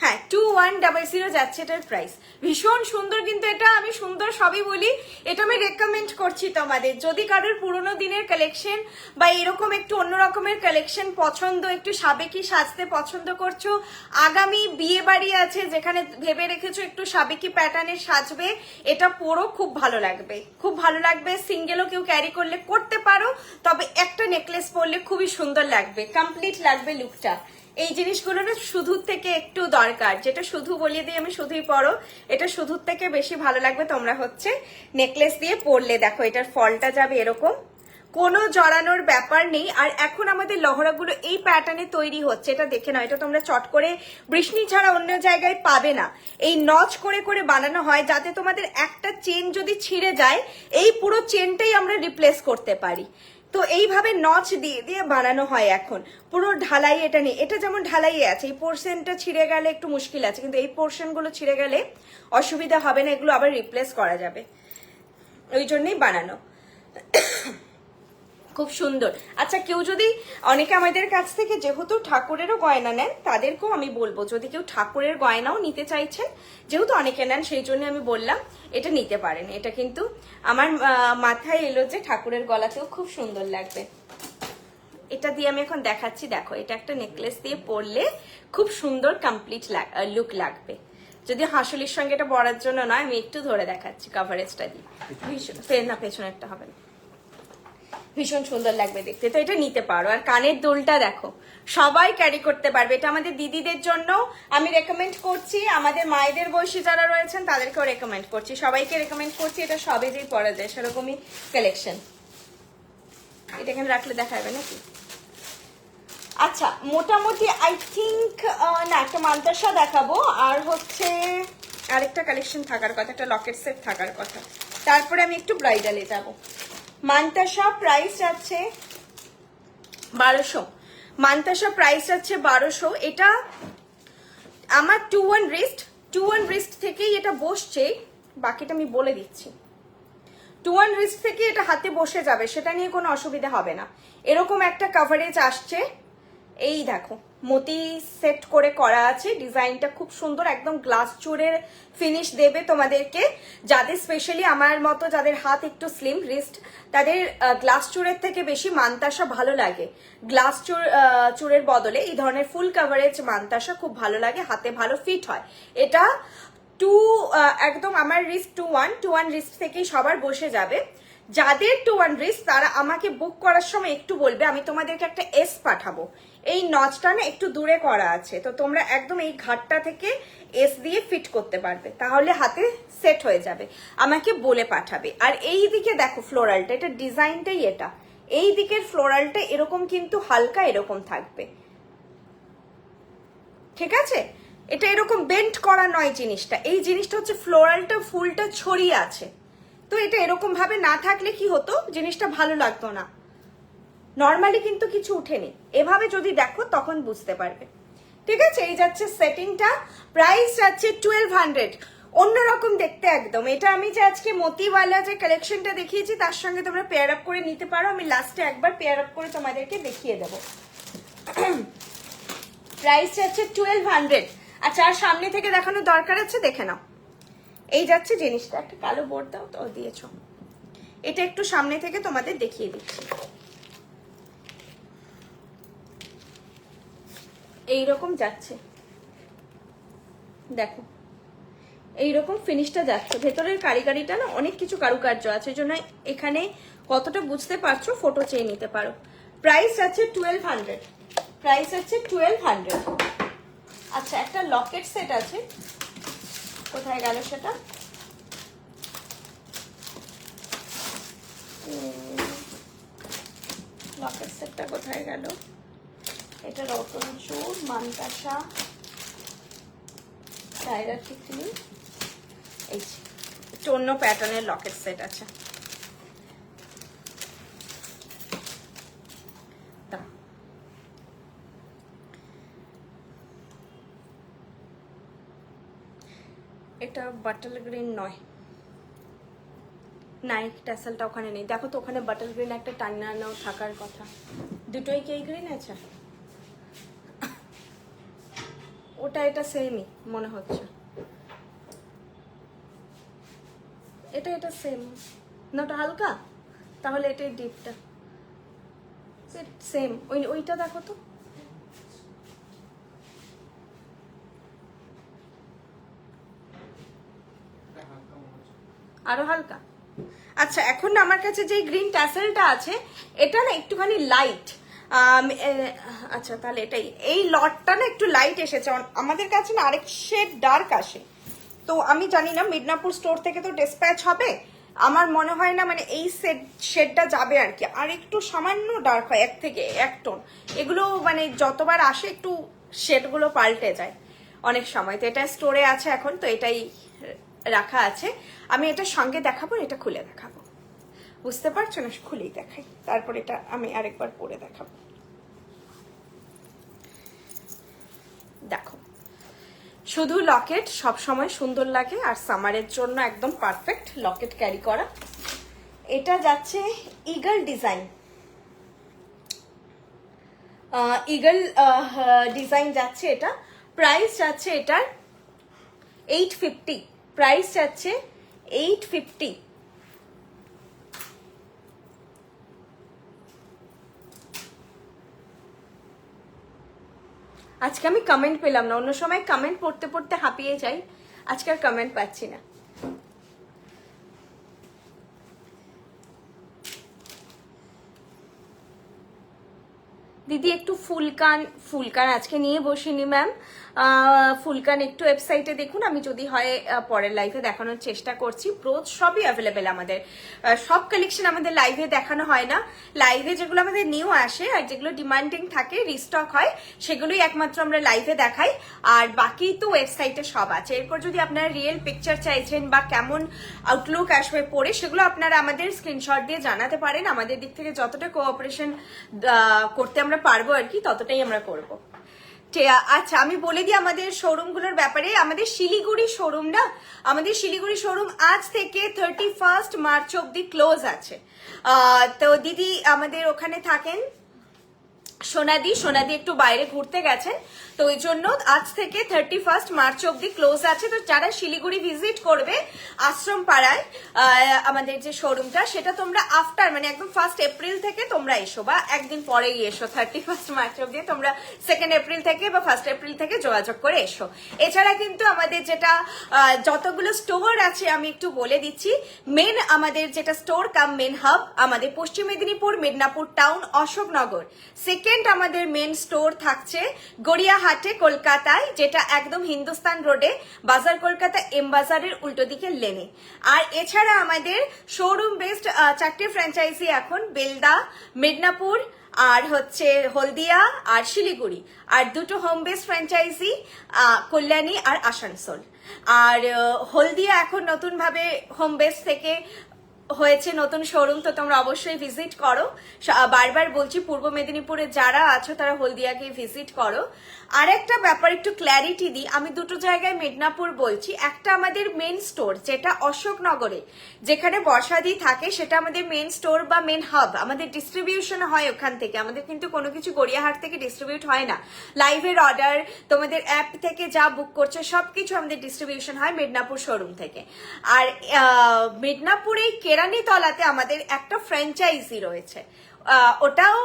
হ্যাঁ 2100 যাচ্ছে এটার প্রাইস। ভীষণ সুন্দর, কিন্তু এটা আমি সুন্দর সবই বলি, এটা আমি রেকমেন্ড করছি তোমাদের। যদি কারোর পুরোনো দিনের কালেকশন বা এরকম একটু অন্য রকমের কালেকশন পছন্দ, একটু সাবেকি সাজতে পছন্দ করছো, আগামী বিয়ে বাড়ি আছে যেখানে ভেবে রেখেছো একটু সাবেকি প্যাটার্নের সাজবে, এটা পরো, খুব ভালো লাগবে, খুব ভালো লাগবে। সিঙ্গেলও কেউ ক্যারি করলে করতে পারো, তবে একটা নেকলেস পরলে খুবই সুন্দর লাগবে, কমপ্লিট লাগবে লুকটা। এই জিনিসগুলো না শুধুর থেকে একটু দরকার, যেটা শুধু বলিয়ে দিই আমি শুধুই পরো, এটা শুধুর থেকে বেশি ভালো লাগবে তোমরা হচ্ছে নেকলেস দিয়ে পরলে। দেখো এটার ফলটা যাবে এরকম, কোনো জড়ানোর ব্যাপার নেই। আর এখন আমাদের লহরাগুলো এই প্যাটার্নে তৈরি হচ্ছে, এটা দেখে নাও, এটা তোমরা চট করে বৃষ্টি ছাড়া অন্য জায়গায় পাবে না। এই নচ করে করে বানানো হয়, যাতে তোমাদের একটা চেন যদি ছিঁড়ে যায়, এই পুরো চেনটাই আমরা রিপ্লেস করতে পারি। তো এইভাবে নচ দিয়ে দিয়ে বানানো হয় এখন, পুরো ঢালাই এটা নেই। এটা যেমন ঢালাই আছে, এই পোর্শনটা ছিঁড়ে গেলে একটু মুশকিল আছে, কিন্তু এই পোর্শনগুলো ছিঁড়ে গেলে অসুবিধা হবে না, এগুলো আবার রিপ্লেস করা যাবে, ওই জন্যই বানানো। খুব সুন্দর। আচ্ছা কেউ যদি, অনেকে আমাদের কাছ থেকে যেহেতু ঠাকুরেরও গয়না নেন, তাদেরকেও আমি বলবো যদি কেউ ঠাকুরের গয়নাও নিতে চাইছেন, যেহেতু অনেকে নেন সেই জন্য আমি বললাম এটা নিতে পারেন। এটা কিন্তু আমার মাথায় এলো যে ঠাকুরের গলাতেও খুব সুন্দর লাগবে। এটা দিয়ে আমি এখন দেখাচ্ছি, দেখো এটা একটা নেকলেস দিয়ে পরলে খুব সুন্দর কমপ্লিট লুক লাগবে। যদি হাসলির সঙ্গে এটা পরার জন্য নয়, আমি একটু ধরে দেখাচ্ছি কভারেজটা দিয়ে, না পেছনেরটা হবে না, ভীষণ সুন্দর লাগবে দেখতে। তো এটা নিতে পারো। আর কানের দুলটা দেখো, সবাই ক্যারি করতে পারবে, এটা আমাদের দিদিদের জন্য আমি রেকমেন্ড করছি, আমাদের মায়েদের বয়সী যারা রয়েছেন তাদেরকেও রেকমেন্ড করছি, সবাইকে রেকমেন্ড করছি। এটা সবে যেই পরা যায় সেরকমই কালেকশন। এটা এখানে রাখলে দেখা যাবে নাকি? আচ্ছা মোটামুটি আই থিঙ্ক না, একটা মান্তাসা দেখাবো, আর হচ্ছে আরেকটা কালেকশন থাকার কথা, একটা লকেট সেট থাকার কথা, তারপরে আমি একটু ব্রাইডালে যাবো। মান্তাসা প্রাইস আছে 1200, মান্তাসা প্রাইস আছে 1200। এটা আমার 2-1 রিস্ট থেকেই এটা বসছে, বাকিটা আমি বলে দিচ্ছি। 2-1 রিস্ট থেকে এটা হাতে বসে যাবে, সেটা নিয়ে কোনো অসুবিধা হবে না। এরকম একটা কভারেজ আসছে, এই দেখো মতি সেট করে করা আছে। ডিজাইনটা খুব সুন্দর, একদম গ্লাস চুরের ফিনিশ দেবে তোমাদেরকে। যাদের স্পেশালি আমার মতো যাদের হাত একটু স্লিম রিস্ট, তাদের গ্লাস চুরের থেকে বেশি মানতাসা ভালো লাগে। গ্লাস চুরের বদলে এই ধরনের ফুল কাভারেজ মানতাসা খুব ভালো লাগে, হাতে ভালো ফিট হয়। এটা একদম আমার রিস্ট 2-1 রিস্ট থেকেই সবার বসে যাবে। যাদের 2-1 রিস্ট তারা আমাকে বুক করার সময় একটু বলবে, আমি তোমাদেরকে একটা এস পাঠাবো। এই নচটা না একটু দূরে করা আছে, তো তোমরা একদম এই ঘাটটা থেকে এস দিয়ে ফিট করতে পারবে, তাহলে হাতে সেট হয়ে যাবে। আমাকে বলে পাঠাবে। আর এই দিকে দেখো ফ্লোরালটা, এটা ডিজাইনটাই এটা। এই দিকের ফ্লোরালটা এরকম কিন্তু হালকা এরকম থাকবে, ঠিক আছে? এটা এরকম বেন্ট করা নয় জিনিসটা। এই জিনিসটা হচ্ছে ফ্লোরালটা ফুলটা ছড়িয়ে আছে, তো এটা এরকম ভাবে না থাকলে কি হতো, জিনিসটা ভালো লাগতো না। নর্মালি কিন্তু কিছু উঠেনি, এভাবে যদি দেখো তখন বুঝতে পারবে, ঠিক আছে? এই যাচ্ছে সেটিংটা, প্রাইস যাচ্ছে 1200, অন্যরকম দেখতে একদম। এটা আমি যে আজকে মতিওয়ালা যে কালেকশনটা দেখিয়েছি তার সঙ্গে তোমরা পেয়ার আপ করে নিতে পারো। আমি লাস্টে একবার পেয়ার আপ করে তোমাদেরকে দেখিয়ে দেবো। প্রাইস যাচ্ছে 1200। আচ্ছা, আর সামনে থেকে দেখানোর দরকার আছে, দেখে নাও। এই যাচ্ছে জিনিসটা, একটা কালো বোর্ড দাও তো, দিয়েছ। এটা একটু সামনে থেকে তোমাদের দেখিয়ে দিচ্ছি। এইরকম যাচ্ছে, দেখো এইরকম ফিনিশটা যাচ্ছে। ভেতরের কারিগরিটা না অনেক কিছু কারুকার্য আছে, জন্য এখানে কতটা বুঝতে পারছো ফটো চেয়ে নিতে পারো। প্রাইস আছে 1200, প্রাইস আছে 1200। আচ্ছা, একটা লকেট সেট আছে, কোথায় গেল সেটা? লকেট সেটটা কোথায় গেল? এটা রতনচুর, মানতাসা, টাইরা টিকলি, এই একটু অন্য প্যাটার্নের লকেট সেট আছে। এটা বাটল গ্রিন নয়, নাইক ট্যাসেলটা ওখানে নেই, দেখো তো ওখানে বাটল গ্রিন একটা টানানো থাকার কথা। দুটোই কি এই গ্রিন আছে? ওটা এটা সেমই মনে হচ্ছে, এটা সেম না, ওটা হালকা, তাহলে এটাই ডিপটা সেম। ওইটা দেখো তো, আরো হালকা। আচ্ছা, এখন আমার কাছে যে গ্রিন ট্যাসেলটা আছে এটা না একটুখানি লাইট। আচ্ছা, তাহলে এটাই, এই লটটা না একটু লাইট এসেছে, আমাদের কাছে না আরেক শেড ডার্ক আসে। তো আমি জানি না মিদনাপুর স্টোর থেকে তো ডিসপ্যাচ হবে, আমার মনে হয় না মানে এই শেডটা যাবে আর কি। আর একটু সামান্য ডার্ক হয়, 1 থেকে 1 টোন। এগুলো মানে যতবার আসে একটু শেডগুলো পাল্টে যায় অনেক সময়। তো এটা স্টোরে আছে এখন, তো এটাই রাখা আছে। আমি এটা সঙ্গে দেখাবো, এটা খুলে দেখাবো, বুঝতে পারছো না? খুলেই দেখাই, তারপর এটা আমি আরেকবার পরে দেখাবো। দেখো, শুধু লকেট সব সময় সুন্দর লাগে, আর সামারের জন্য একদম পারফেক্ট লকেট ক্যারি করা। এটা যাচ্ছে ইগল ডিজাইন, ইগল ডিজাইন যাচ্ছে এটা। প্রাইস যাচ্ছে এটার 850, প্রাইস যাচ্ছে 850। আজকে আমি কমেন্ট পেলাম না, অন্য সময় কমেন্ট পড়তে পড়তে হাঁপিয়ে যাই, আজকে আর কমেন্ট পাচ্ছি না। দিদি একটু ফুলকান আজকে নিয়ে বসিনি ম্যাম। ফুলকান একটু ওয়েবসাইটে দেখুন, আমি যদি হয় পরের লাইভে দেখানোর চেষ্টা করছি। ব্রোচ সবই অ্যাভেলেবেল আমাদের, সব কালেকশন আমাদের লাইভে দেখানো হয় না। লাইভে যেগুলো আমাদের নিউ আসে আর যেগুলো ডিমান্ডিং থাকে, রিস্টক হয়, সেগুলোই একমাত্র আমরা লাইভে দেখাই। আর বাকি তো ওয়েবসাইটে সব আছে। এরপর যদি আপনারা রিয়েল পিকচার চাইছেন বা কেমন আউটলুক আসবে পরে, সেগুলো আপনারা আমাদের স্ক্রিনশট দিয়ে জানাতে পারেন। আমাদের দিক থেকে যতটা কোঅপারেশন করতে আমরা পারবো আর কি, ততটাই আমরা করবো। আচ্ছা, আমি বলে দিই আমাদের শোরুমগুলোর ব্যাপারে। আমাদের শিলিগুড়ি শোরুম না, আমাদের শিলিগুড়ি শোরুম আজ থেকে 31 মার্চ অব্দি ক্লোজ আছে। তো দিদি আমাদের ওখানে থাকেন সোনাদি একটু বাইরে ঘুরতে গেছেন, তো ওই জন্য আজ থেকে 31 মার্চ অব্দি ক্লোজ আছে। তো যারা শিলিগুড়ি ভিজিট করবে আশ্রম পাড়ায় আমাদের যে শোরুমটা, সেটা তোমরা আফটার মানে একদম 1 এপ্রিল থেকে তোমরা এসো, বা একদিন পরেই এসো, 31 মার্চ অব্দি তোমরা 2 এপ্রিল থেকে বা 1 এপ্রিল থেকে যোগাযোগ করে এসো। এছাড়া কিন্তু আমাদের যেটা যতগুলো স্টোর আছে আমি একটু বলে দিচ্ছি। মেন আমাদের যেটা স্টোর কাম মেন হাব আমাদের পশ্চিম মেদিনীপুর, মেদিনীপুর টাউন, অশোকনগর। সেকেন্ড আমাদের মেন স্টোর থাকছে গড়িয়াহাটে কলকাতায়, যেটা একদম হিন্দুস্তান রোডে, বাজার কলকাতা এম বাজারের উল্টো দিকে লেনে। আর এছাড়া আমাদের শোরুম বেসড 4টে ফ্র্যাঞ্চাইজি এখন বেলদা, মেদিনীপুর আর হচ্ছে হলদিয়া আর শিলিগুড়ি, আর 2টো হোম বেসড ফ্র্যাঞ্চাইজি কল্যাণী আর আসানসোল। আর হলদিয়া এখন নতুন ভাবে হোম বেস থেকে হয়েছে নতুন শোরুম, তো তোমরা অবশ্যই ভিজিট করো। বারবার বলছি, পূর্ব মেদিনীপুরে যারা আছো তারা হলদিয়াকে ভিজিট করো। আর একটা ব্যাপার একটু ক্ল্যারিটি দিই, আমি 2টো জায়গায় মেদিনীপুর বলছি। একটা আমাদের মেন স্টোর যেটা অশোকনগরে, যেখানে বর্ষাদি থাকে, সেটা আমাদের মেন স্টোর বা মেন হাব, আমাদের ডিস্ট্রিবিউশন হয় ওখান থেকে। আমাদের কিন্তু কোনো কিছু গড়িয়াহাট থেকে ডিস্ট্রিবিউট হয় না। লাইভের অর্ডার, তোমাদের অ্যাপ থেকে যা বুক করছে সবকিছু আমাদের ডিস্ট্রিবিউশন হয় মেদিনীপুর শোরুম থেকে। আর মেদিনীপুরে কেরানীতলাতে আমাদের একটা ফ্র্যাঞ্চাইজি রয়েছে, ওটাও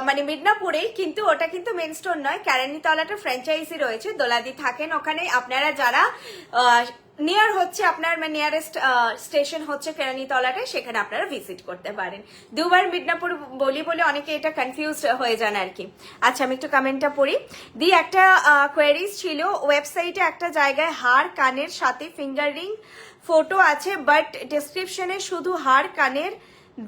মানে মিদনাপুরেই, কিন্তু ওটা কিন্তু মেন স্টোর নয়। কেরানীতলাটা ফ্র্যাঞ্চাইজি রয়েছে, দোলাদি থাকেন ওখানে। আপনারা যারা নিয়ার হচ্ছে আপনার মানে নিয়ারেস্ট স্টেশন হচ্ছে কেরানীতলাটায়, সেখানে আপনারা ভিজিট করতে পারেন। 2বার মিদনাপুর বলি বলে অনেকে এটা কনফিউজ হয়ে যান আর কি। আচ্ছা, আমি একটু কমেন্টটা পড়ি। একটা কোয়ারিজ ছিল, ওয়েবসাইটে একটা জায়গায় হার কানের সাথে ফিঙ্গার রিং ফটো আছে, বাট ডেসক্রিপশনে শুধু হার কানের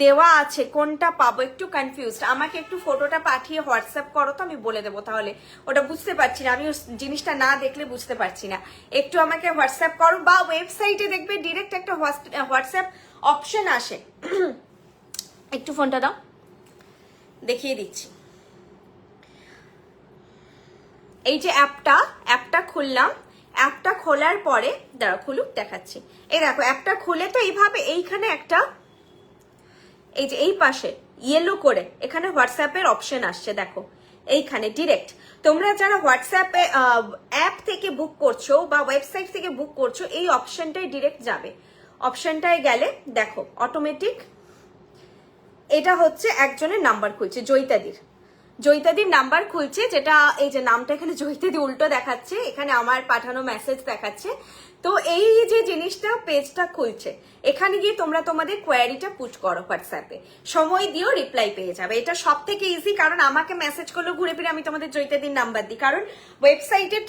দেওয়া আছে, কোনটা পাবো? একটু কনফিউজড, আমাকে একটু ফটোটা পাঠিয়ে হোয়াটসঅ্যাপ করো, তো আমি বলে দেবো। তাহলে ওটা বুঝতে পারছি না, আমি জিনিসটা না দেখলে বুঝতে পারছি না। একটু আমাকে হোয়াটসঅ্যাপ করো, বা ওয়েবসাইটে দেখবে ডিরেক্ট একটা হোয়াটসঅ্যাপ অপশন আসে। একটু ফোনটা দাও, দেখিয়ে দিচ্ছি। এই যে অ্যাপটা খুললাম, অ্যাপটা খোলার পরে দাঁড়াও খুলুক, দেখাচ্ছি। এই দেখো, অ্যাপটা খুলে তো এইভাবে এইখানে একটা, এই যে এই পাশে ইয়েলো করে এখানে হোয়াটসঅ্যাপের অপশন আসছে, দেখো এইখানে ডিরেক্ট। তোমরা যারা হোয়াটসঅ্যাপে অ্যাপ থেকে বুক করছো বা ওয়েবসাইট থেকে বুক করছো, এই অপশনটাই ডিরেক্ট যাবে। অপশনটায় গেলে দেখো অটোমেটিক এটা হচ্ছে একজনের নাম্বার খুলছে, জয়িতাদির নাম্বার খুলছে, যেটা এই যে নামটা এখানে জয়িতাদি উল্টো দেখাচ্ছে, এখানে আমার পাঠানো মেসেজ দেখাচ্ছে। তো এই যে জিনিসটা পেজটা খুলছে, এখানে গিয়ে তোমরা তোমাদের কোয়ারিটা পুট করো হোয়াটসঅ্যাপে, সময় দিও, রিপ্লাই পেয়ে যাবে। এটা সব থেকে ইজি, কারণ আমাকে মেসেজ করলেও ঘুরে ফিরে আমি তোমাদের জয়িতাদির নাম্বার দিই, কারণ ওয়েবসাইটের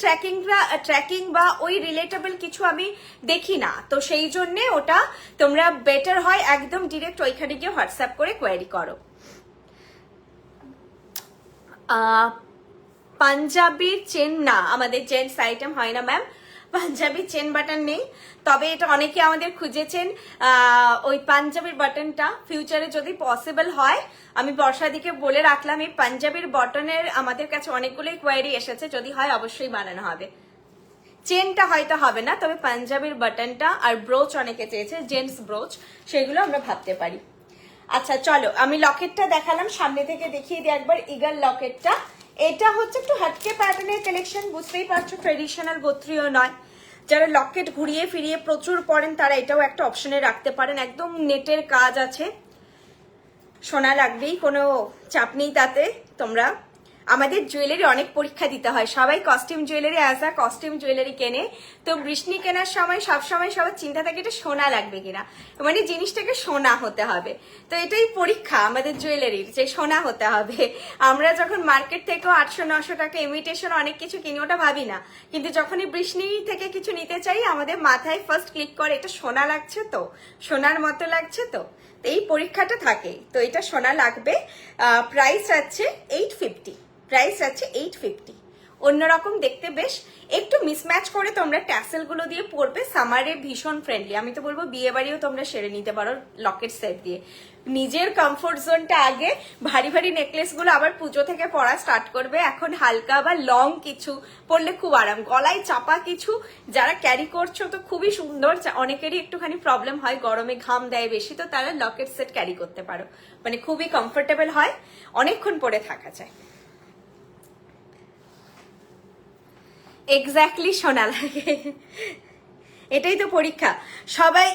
ট্র্যাকিং বা ওই রিলেটেবল কিছু আমি দেখি না, তো সেই জন্যে ওটা তোমরা বেটার হয় একদম ডিরেক্ট ওইখানে গিয়ে হোয়াটসঅ্যাপ করে কোয়ারি করো। পাঞ্জাবির চেন না, আমাদের জেন্টস আইটেম হয় না ম্যাম, পাঞ্জাবির চেন বাটন নেই। তবে এটা অনেকে আমাদের খুঁজেছেন, ওই পাঞ্জাবির বাটনটা ফিউচারে যদি পসিবল হয়, আমি বর্ষাদিকে বলে রাখলাম, এই পাঞ্জাবির বাটনের আমাদের কাছে অনেকগুলোই কোয়ারি এসেছে, যদি হয় অবশ্যই বানানো হবে। চেনটা হয়তো হবে না, তবে পাঞ্জাবির বাটনটা আর ব্রোচ অনেকে চেয়েছে, জেন্টস ব্রোচ, সেগুলো আমরা ভাবতে পারি। আচ্ছা চলো, আমি লকেটটা দেখালাম, সামনে থেকে দেখিয়ে দিই একবার ইগাল লকেটটা। এটা হচ্ছে একটু হাটকে প্যাটার্নের কালেকশন, বুঝতেই পারছো, ট্রেডিশনাল গোত্রীয় নয়। যারা লকেট ঘুরিয়ে ফিরিয়ে প্রচুর পরেন তারা এটাও একটা অপশনে রাখতে পারেন। একদম নেটের কাজ আছে, সোনা লাগবেই, কোনো চাপ নেই তাতে। তোমরা আমাদের জুয়েলারি অনেক পরীক্ষা দিতে হয়, সবাই কস্টিউম জুয়েলারি কস্টিউম জুয়েলারি কেনে, তো বৃষ্টি কেনার সময় সবসময় সবার চিন্তা থাকে এটা সোনা লাগবে কিনা, মানে জিনিসটাকে সোনা হতে হবে। তো এটাই পরীক্ষা আমাদের জুয়েলারির, যে সোনা হতে হবে। আমরা যখন মার্কেট থেকেও 800-900 টাকা ইমিটেশন অনেক কিছু কিনি, ওটা ভাবি না, কিন্তু যখনই বৃষ্টি থেকে কিছু নিতে চাই আমাদের মাথায় ফার্স্ট ক্লিক করে এটা সোনা লাগছে তো, সোনার মতো লাগছে তো, এই পরীক্ষাটা থাকে। তো এটা সোনা লাগবে। প্রাইস আছে 850, প্রাইস আছে 850। অন্যরকম দেখতে, বেশ একটু মিসম্যাচ করে তোমরা ট্যাসেল গুলো দিয়ে পরবে, সামারে ভীষণ ফ্রেন্ডলি। আমি তো বলবো বিয়ে বাড়িও তোমরা সেরে নিতে পারো লকেট সেট দিয়ে। নিজের কমফোর্ট জোনটা আগে, ভারী ভারী নেকলেস গুলো আবার পুজো থেকে পরা স্টার্ট করবে, এখন হালকা বা লং কিছু পরলে খুব আরাম। গলায় চাপা কিছু যারা ক্যারি করছো তো খুবই সুন্দর, অনেকেরই একটুখানি প্রবলেম হয়, গরমে ঘাম দেয় বেশি, তো তারা লকেট সেট ক্যারি করতে পারো, মানে খুবই কমফোর্টেবল হয়, অনেকক্ষণ পরে থাকা যায়। এক্স্যাক্টলি সোনা লাগে, এটাই তো পরীক্ষা। সবাই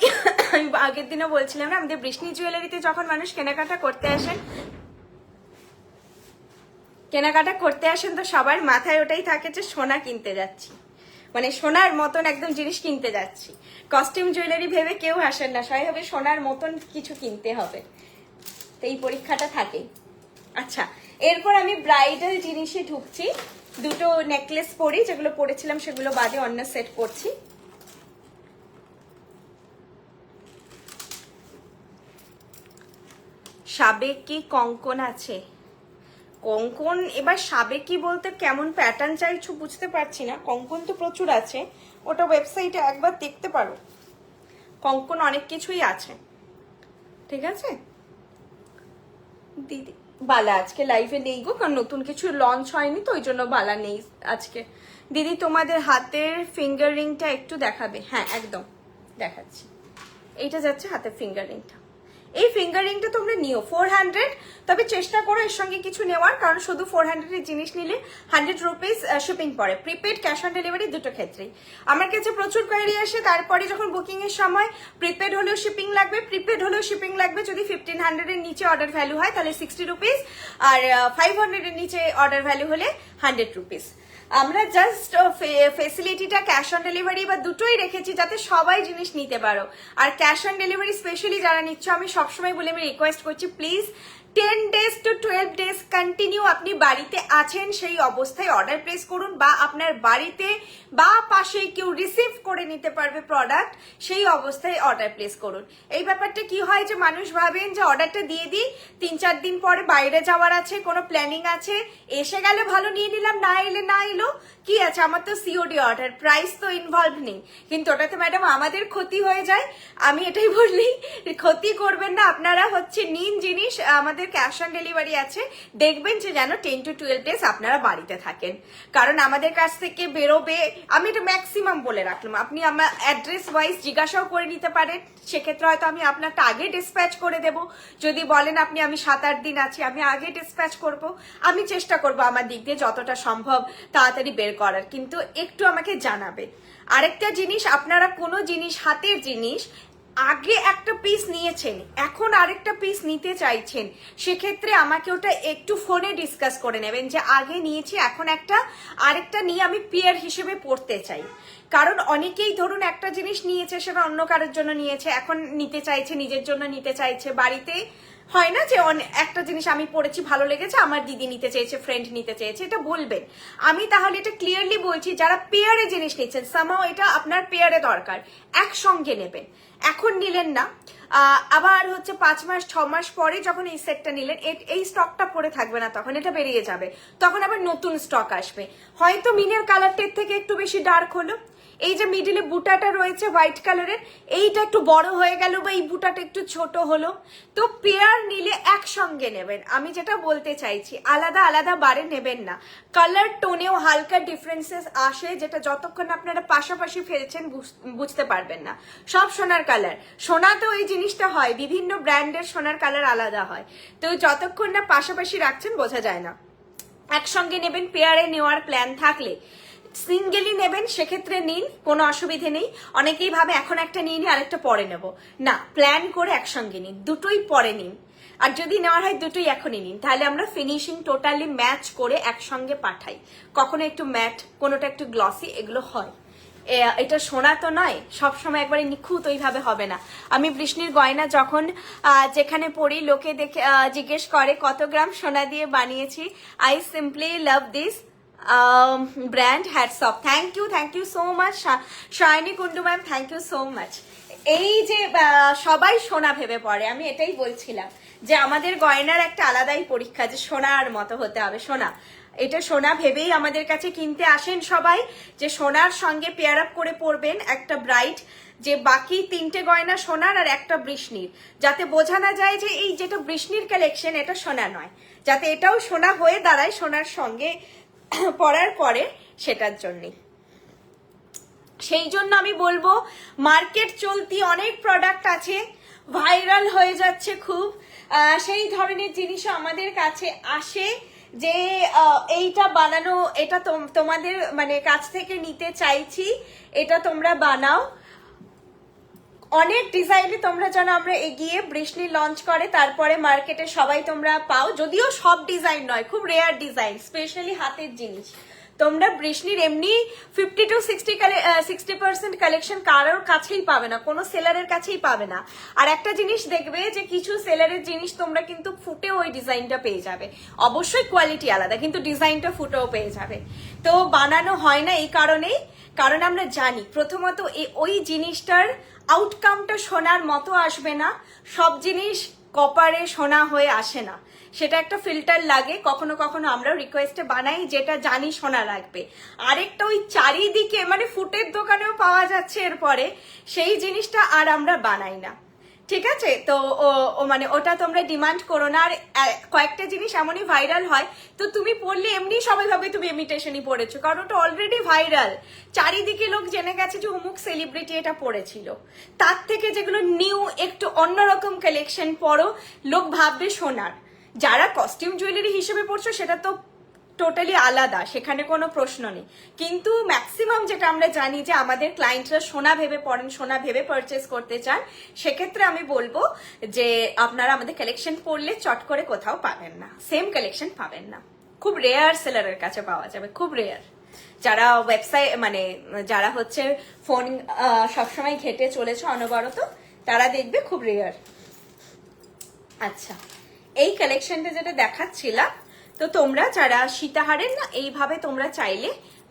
আমি আগের দিনও বলছিলাম না, আমাদের বৃষ্ণি জুয়েলারিতে যখন মানুষ কেনাকাটা করতে আসেন তো সবার মাথায় ওটাই থাকে যে সোনা কিনতে যাচ্ছি, মানে সোনার মতন একদম জিনিস কিনতে যাচ্ছি। কস্টিউম জুয়েলারি ভেবে কেউ আসেন না, সবাই হবে সোনার মতন কিছু কিনতে হবে, তো এই পরীক্ষাটা থাকে। আচ্ছা, এরপর আমি ব্রাইডাল জিনিসে ঢুকছি। দুটো নেকলেস পরি, যেগুলো পরেছিলাম সেগুলো বাদে অন্য সেট পরছি। সাবেকি কঙ্কন আছে, কঙ্কন এবার সাবেকি বলতে কেমন প্যাটার্ন চাইছো বুঝতে পারছি না। কঙ্কন তো প্রচুর আছে, ওটা ওয়েবসাইটে একবার দেখতে পারো, কঙ্কন অনেক কিছুই আছে, ঠিক আছে। দিদি বালা আজকে লাইভে নেই গো, কারণ নতুন কিছু লঞ্চ হয়নি তো ওই জন্য বালা নেই আজকে। দিদি তোমাদের হাতের ফিঙ্গার রিংটা একটু দেখাবে? হ্যাঁ একদম দেখাচ্ছি, এইটা যাচ্ছে হাতের ফিঙ্গার রিংটা। এই ফিঙ্গার রিংটা তোমরা নিও 400, তবে চেষ্টা করো এর সঙ্গে কিছু নেওয়ার, কারণ শুধু 400 এর জিনিস নিলে 100 রুপিস শিপিং পড়ে, প্রিপেড ক্যাশ অন ডেলিভারি দুটো ক্ষেত্রেই। আমার কাছে প্রচুর কোয়ারি আসে, তারপরে যখন বুকিং এর সময় প্রিপেড হলেও শিপিং লাগবে, প্রিপেড হলেও শিপিং লাগবে। যদি 1500 এর নিচে অর্ডার ভ্যালু হয় তাহলে 60 রুপিস, আর 500 এর নিচে অর্ডার ভ্যালু হলে 100 রুপিস। আমরা জাস্ট ফেসিলিটিটা ক্যাশ অন ডেলিভারি বা দুটোই রেখেছি যাতে সবাই জিনিস নিতে পারো। আর ক্যাশ অন ডেলিভারি স্পেশালি যারা নিচ্ছ, আমি সবসময় বলে আমি রিকোয়েস্ট করছি, please 10 days to 12 days continue আপনি বাড়িতে আছেন সেই অবস্থায় অর্ডার প্লেস করুন, বা আপনার বাড়িতে বা পাশে কেউ রিসিভ করে নিতে পারবে প্রোডাক্ট, সেই অবস্থায় অর্ডার প্লেস করুন। এই ব্যাপারটা কি হয় যে মানুষ ভাবেন যে অর্ডারটা দিয়ে দিই, 3-4 দিন পরে বাইরে যাওয়ার আছে, কোনো প্ল্যানিং আছে, এসে গেলে ভালো নিয়ে নিলাম, না এলে না এলো, কি আছে, আমার তো সিওডি অর্ডার, প্রাইস তো ইনভলভ নেই, কিন্তু ওটাতে ম্যাডাম আমাদের ক্ষতি হয়ে যায়। আমি এটাই বললি, ক্ষতি করবেন না আপনারা, হচ্ছে নিন জিনিস, আমাদের ক্যাশ অন ডেলিভারি আছে, দেখবেন যে যেন 10 to 12 days আপনারা বাড়িতে থাকেন, কারণ আমাদের কাছ থেকে বেরোবে, আমি এটা ম্যাক্সিমাম বলে রাখলাম, আপনি আমার অ্যাড্রেস ওয়াইজ জিজ্ঞাসাও করে নিতে পারেন, সেক্ষেত্রে হয়তো আমি আপনারটা আগে ডিসপ্যাচ করে দেব। যদি বলেন আপনি আমি 7-8 দিন আছি, আমি আগে ডিসপ্যাচ করব, আমি চেষ্টা করব আমার দিক দিয়ে যতটা সম্ভব তাড়াতাড়ি বের করার, কিন্তু একটু আমাকে জানাবে। আরেকটা জিনিস, আপনারা কোনো জিনিস, হাতের জিনিস আগে একটা পিস নিয়েছেন, এখন আরেকটা পিস নিতে চাইছেন, সেক্ষেত্রে আমাকে ওটা একটু ফোনে ডিসকাস করে নেবেন যে আগে নিয়েছি, এখন একটা আরেকটা নিয়ে আমি পেয়ার হিসেবে পড়তে চাই। কারণ অনেকেই ধরুন একটা জিনিস নিয়েছে, সেটা অন্য কারোর জন্য নিয়েছে, এখন নিতে চাইছে, নিজের জন্য নিতে চাইছে, বাড়িতে হয় না যে একটা জিনিস আমি পড়েছি ভালো লেগেছে, আমার দিদি নিতে চেয়েছে, ফ্রেন্ড নিতে চেয়েছে, এটা বলবেন। আমি তাহলে এটা ক্লিয়ারলি বলছি, যারা পেয়ারে জিনিস নিচ্ছেন, সামহাও এটা আপনার পেয়ারে দরকার, একসঙ্গে নেবেন, এখন নিলেন না, আবার হচ্ছে 5 মাস 6 মাস পরে যখন এই সেটটা নিলেন, এই স্টকটা পড়ে থাকবে না, তখন এটা বেরিয়ে যাবে, তখন আবার নতুন স্টক আসবে। হয়তো মিনের কালারটার থেকে একটু বেশি ডার্ক হলো, এই যে মিডিলে বুটাটা রয়েছে হোয়াইট কালারের, এইটা একটু বড় হয়ে গেল, বা এই বুটাটা একটু ছোট হলো, তো পেয়ার নিলে একসঙ্গে নেবেন। আমি যেটা বলতে চাইছি, আলাদা আলাদা বারে নেবেন না, কালার টোনেও হালকা ডিফারেন্সেস আসে, যেটা যতক্ষণ আপনারা পাশাপাশি ফেলছেন বুঝতে পারবেন না। সব সোনার কালার, সোনাতেও এই জিনিসটা হয়, বিভিন্ন ব্র্যান্ডের সোনার কালার আলাদা হয়, তো যতক্ষণ না পাশাপাশি রাখছেন বোঝা যায় না। একসঙ্গে নেবেন, পেয়ারে নেওয়ার প্ল্যান থাকলে। সিঙ্গেলি নেবেন সেক্ষেত্রে নিন, কোনো অসুবিধে নেই। অনেকেই ভাবে এখন একটা নিয়ে নিই আরেকটা পরে নেব, না, প্ল্যান করে একসঙ্গে নিন, দুটোই পরে নিন। আর যদি নেওয়ার হয় দুটোই এখনই নিন, তাহলে আমরা ফিনিশিং টোটালি ম্যাচ করে একসঙ্গে পাঠাই। কখনো একটু ম্যাট, কোনোটা একটু গ্লসি, এগুলো হয়। এটা সোনা তো নয়, সবসময় একবারে নিখুঁত ওইভাবে হবে না। আমি বৃষ্ণির গয়না যখন যেখানে পড়ি, লোকে দেখে জিজ্ঞেস করে কত গ্রাম সোনা দিয়ে বানিয়েছি। I simply love this brand, hats off. Thank you so much Shiny Kundu ma'am, thank you so much. এই যে সবাই সোনা ভেবে পড়ে, আমি এটাই বলছিলাম যে আমাদের গয়নার একটা আলাদাই পরীক্ষা, যে সোনার মতো হতে হবে, সোনা, এটা সোনা ভেবেই আমাদের কাছে কিনতে আসেন সবাই, যে সোনার সঙ্গে পেয়ার আপ করে পরবেন একটা ব্রাইট, যে বাকি 3টে গয়না সোনার আর একটা বৃষ্ণির, যাতে বোঝা না যায় যে এই যেটা বৃষ্ণির কালেকশন এটা সোনা নয়, যাতে এটাও সোনা হয়ে দাঁড়ায় সোনার সঙ্গে পরার পরে, সেটার জন্যই। সেই জন্য আমি বলবো, মার্কেট চলতি অনেক প্রোডাক্ট আছে, ভাইরাল হয়ে যাচ্ছে খুব, সেই ধরনের জিনিসও আমাদের কাছে আসে, যে এইটা বানানো, এটা তোমাদের মানে কাছ থেকে নিতে চাইছি, এটা তোমরা বানাও। অনেক ডিজাইনে তোমরা জানো আমরা এগিয়ে, বৃষ্ণি লঞ্চ করে তারপরে মার্কেটে সবাই তোমরা পাও, যদিও সব ডিজাইন নয়, খুব রেয়ার ডিজাইন, স্পেশালি হাতের জিনিস। তোমরা বৃষ্ণির এমনি 50 to 60% কালেকশন কারোর কাছেই পাবে না, কোনো সেলারের কাছেই পাবে না। আর একটা জিনিস দেখবে যে কিছু সেলারের জিনিস তোমরা কিন্তু ফুটে ওই ডিজাইনটা পেয়ে যাবে, অবশ্যই কোয়ালিটি আলাদা, কিন্তু ডিজাইনটা ফুটেও পেয়ে যাবে। তো বানানো হয় না এই কারণেই, কারণ আমরা জানি প্রথমত ওই জিনিসটার আউটকামটা সোনার মতো আসবে না, সব জিনিস কপারে সোনা হয়ে আসে না, সেটা একটা ফিল্টার লাগে। কখনো কখনো আমরাও রিকোয়েস্টে বানাই যেটা জানি সোনা লাগবে, আরেকটা ওই চারিদিকে মানে ফুটের দোকানেও পাওয়া যাচ্ছে এরপরে, সেই জিনিসটা আর আমরা বানাই না, ঠিক আছে? তো মানে ওটা তোমরা ডিমান্ড করো না। আর কয়েকটা জিনিস এমনই ভাইরাল হয়, তো তুমি পড়লে এমনি সবাই ভাবে তুমি ইমিটেশনই পড়েছো, কারণ ওটা অলরেডি ভাইরাল, চারিদিকে লোক জেনে গেছে যে অমুক সেলিব্রিটি এটা পড়েছিল। তার থেকে যেগুলো নিউ একটু অন্যরকম কালেকশন পড়ো, লোক ভাববে সোনার। যারা কস্টিউম জুয়েলারি হিসেবে পড়ছো সেটা তো টোটালি আলাদা, সেখানে কোনো প্রশ্ন নেই, কিন্তু ম্যাক্সিমাম যেটা আমরা জানি যে আমাদের ক্লায়েন্টরা সোনা ভেবে পড়েন, সোনা ভেবে পারচেস করতে চান, সেক্ষেত্রে আমি বলবো যে আপনারা আমাদের কালেকশন পড়লে চট করে কোথাও পাবেন না, সেম কালেকশন পাবেন না, খুব রেয়ার সেলারের কাছে পাওয়া যাবে, খুব রেয়ার। যারা ওয়েবসাইট মানে যারা হচ্ছে ফোন সবসময় ঘেটে চলেছে অনবরত, তারা দেখবে খুব রেয়ার। আচ্ছা, এই কালেকশনটা যেটা দেখাচ্ছিলাম, তো তোমরা যারা সীতাহারের না এইভাবে তোমরা চাইলে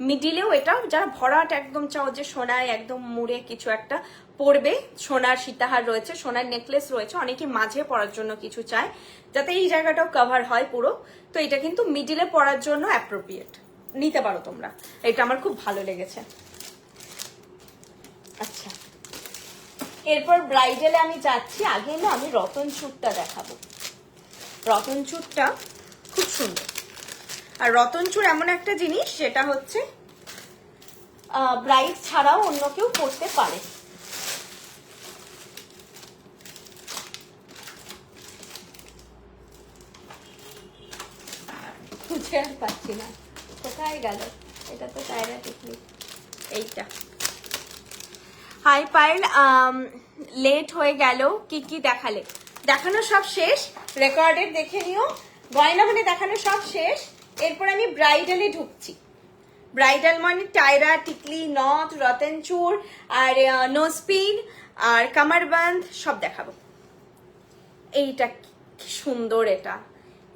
মিডিলেও এটা, যারা ভরাট একদম চাও যে সোনায় একদম মুড়ে কিছু একটা পরবে, সোনার সীতাহার রয়েছে, সোনার নেকলেস রয়েছে, অনেকে মাঝে পরার জন্য কিছু চায় যাতে এই জায়গাটাও কভার হয় পুরো, তো এটা কিন্তু মিডিলে পরার জন্য অ্যাপ্রোপ্রিয়েট, নিতে পারো তোমরা, এটা আমার খুব ভালো লেগেছে। আচ্ছা, এরপর ব্রাইডালে আমি যাচ্ছি, আগে না আমি রতন চূড়টা দেখাবো। রতন চূড়টা খুব সুন্দর, আর রতন চূড় এমন একটা জিনিস যেটা হচ্ছে ব্রাইড ছাড়াও অন্য কেউ পড়তে পারে। খুঁজে আর পাচ্ছি না, কোথায় গেল, এটা তো টায়রা টেকনিক, এইটা। হাই পায়েল, লেট হয়ে গেল, কি কি দেখালে? দেখানো সব শেষ, রেকর্ডেড দেখে নিও, গয়না মানে দেখানো সব শেষ। এরপর আমি ব্রাইডালে ঢুকছি। ব্রাইডাল মানে টায়রা, টিকলি, নথ, রতনচূড় আর নোজপিন আর কামারবান্ধ সব দেখাবো। এইটা কি সুন্দর,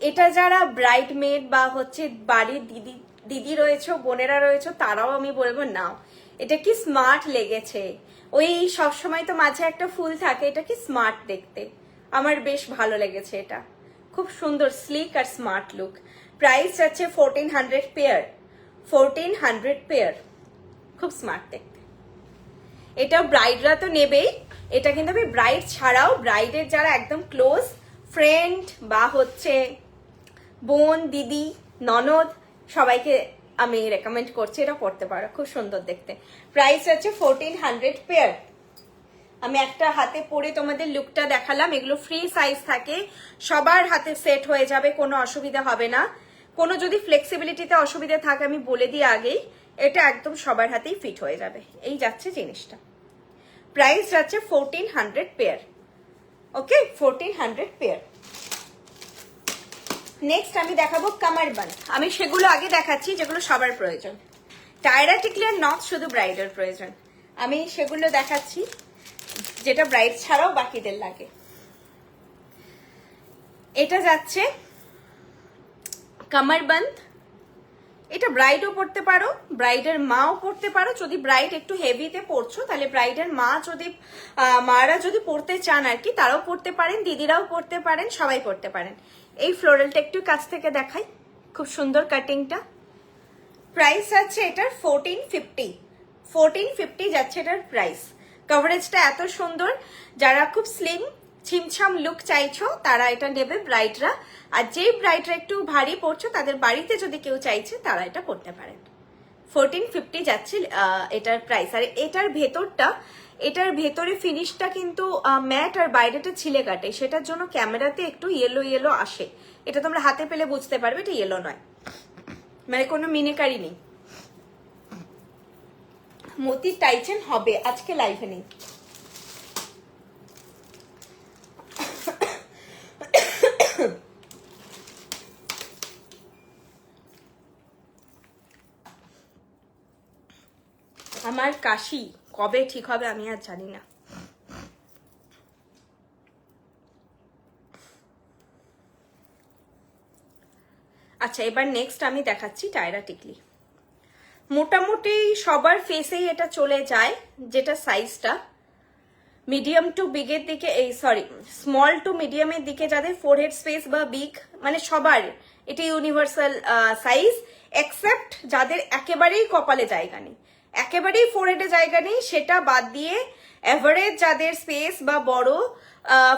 এটা যারা ব্রাইড মেড বা হচ্ছে বাড়ির দিদি রয়েছে, বোনেরা রয়েছে, তারাও আমি বলবো নাও, এটা কি স্মার্ট লেগেছে। ওই সবসময় তো মাঝে একটা ফুল থাকে, এটা কি স্মার্ট দেখতে, আমার বেশ ভালো লেগেছে, এটা খুব সুন্দর স্লিক আর স্মার্ট লুক। প্রাইস আছে 1400 পেয়ার, 1400 পেয়ার, খুব স্মার্ট দেখতে। এটা ব্রাইডরা তো নেবেই, এটা কিন্তু আমি ব্রাইড ছাড়াও ব্রাইডের যারা একদম ক্লোজ ফ্রেন্ড বা হচ্ছে বোন, দিদি, ননদ, সবাইকে আমি রেকমেন্ড করছি, এটা পড়তে পারো, খুব সুন্দর দেখতে। প্রাইস আছে 1400 পেয়ার। আমি একটা হাতে পরে তোমাদের লুকটা দেখালাম, এগুলো ফ্রি সাইজ থাকে, সবার হাতে সেট হয়ে যাবে, কোনো অসুবিধা হবে না। কোনো যদি ফ্লেক্সিবিলিটিতে অসুবিধা থাকে আমি বলে দিই আগেই, এটা একদম সবার হাতেই ফিট হয়ে যাবে। এই যাচ্ছে জিনিসটা, প্রাইস যাচ্ছে 1400 পেয়ার, ওকে, 1400 পেয়ার। নেক্সট আমি দেখাবো কামারবান্ধ, আমি সেগুলো আগে দেখাচ্ছি যেগুলো সবার প্রয়োজন। টায়রা, টিকলি আর নথ শুধু ব্রাইডের প্রয়োজন, আমি সেগুলো দেখাচ্ছি যেটা ব্রাইড ছাড়াও বাকিদের লাগে। এটা যাচ্ছে কামারবান্ধ, এটা ব্রাইডও পড়তে পারো, ব্রাইডের মাও পড়তে পারো, যদি ব্রাইড একটু হেভিতে পড়ছো তাহলে ব্রাইডের মা যদি মারা যদি পড়তে চান আর কি, তারাও পড়তে পারেন, দিদিরাও পড়তে পারেন, সবাই পড়তে পারেন। এই ফ্লোরালটা একটু কাছ থেকে দেখাই, খুব সুন্দর কাটিংটা। প্রাইস আছে এটার 1450 যাচ্ছে এটার প্রাইস। কভারেজটা এত সুন্দর, যারা খুব স্লিম ছিমছাম লুক চাইছো তারা এটা নেবে ব্রাইডরা, আর যেই ব্রাইডরা একটু ভারী পড়ছো তাদের বাড়িতে যদি কেউ চাইছে তারা এটা পড়তে পারেন। 1450 যাচ্ছে এটার প্রাইস। আর এটার ভেতরটা এটার ভেতরে ফিনিশটা কিন্তু ম্যাট আর বাইরেটা ছিলে কাটে, সেটার জন্য ক্যামেরাতে একটু ইয়েলো ইয়েলো আসে। এটা তোমরা হাতে পেলে বুঝতে পারবে এটা ইয়েলো নয়, মানে কোনো মিনেকারি নেই। মতির টাইচেন হবে, আজকে লাইভে নেই। আমার কাশি কবে ঠিক হবে আমি আর জানি না। আচ্ছা, এবার নেক্সট আমি দেখাচ্ছি টায়রা টিকলি। মোটামুটি সবার ফেসেই এটা চলে যায়, যেটা সাইজটা মিডিয়াম টু বিগের দিকে, এই সরি স্মল টু মিডিয়ামের দিকে যাদের ফোরহেড স্পেস বা বিগ, মানে সবার এটা ইউনিভার্সাল সাইজ, এক্সেপ্ট যাদের একেবারেই কপালে জায়গা নেই, একেবারেই ফোরহেডে জায়গা নেই, সেটা বাদ দিয়ে এভারেজ যাদের স্পেস বা বড়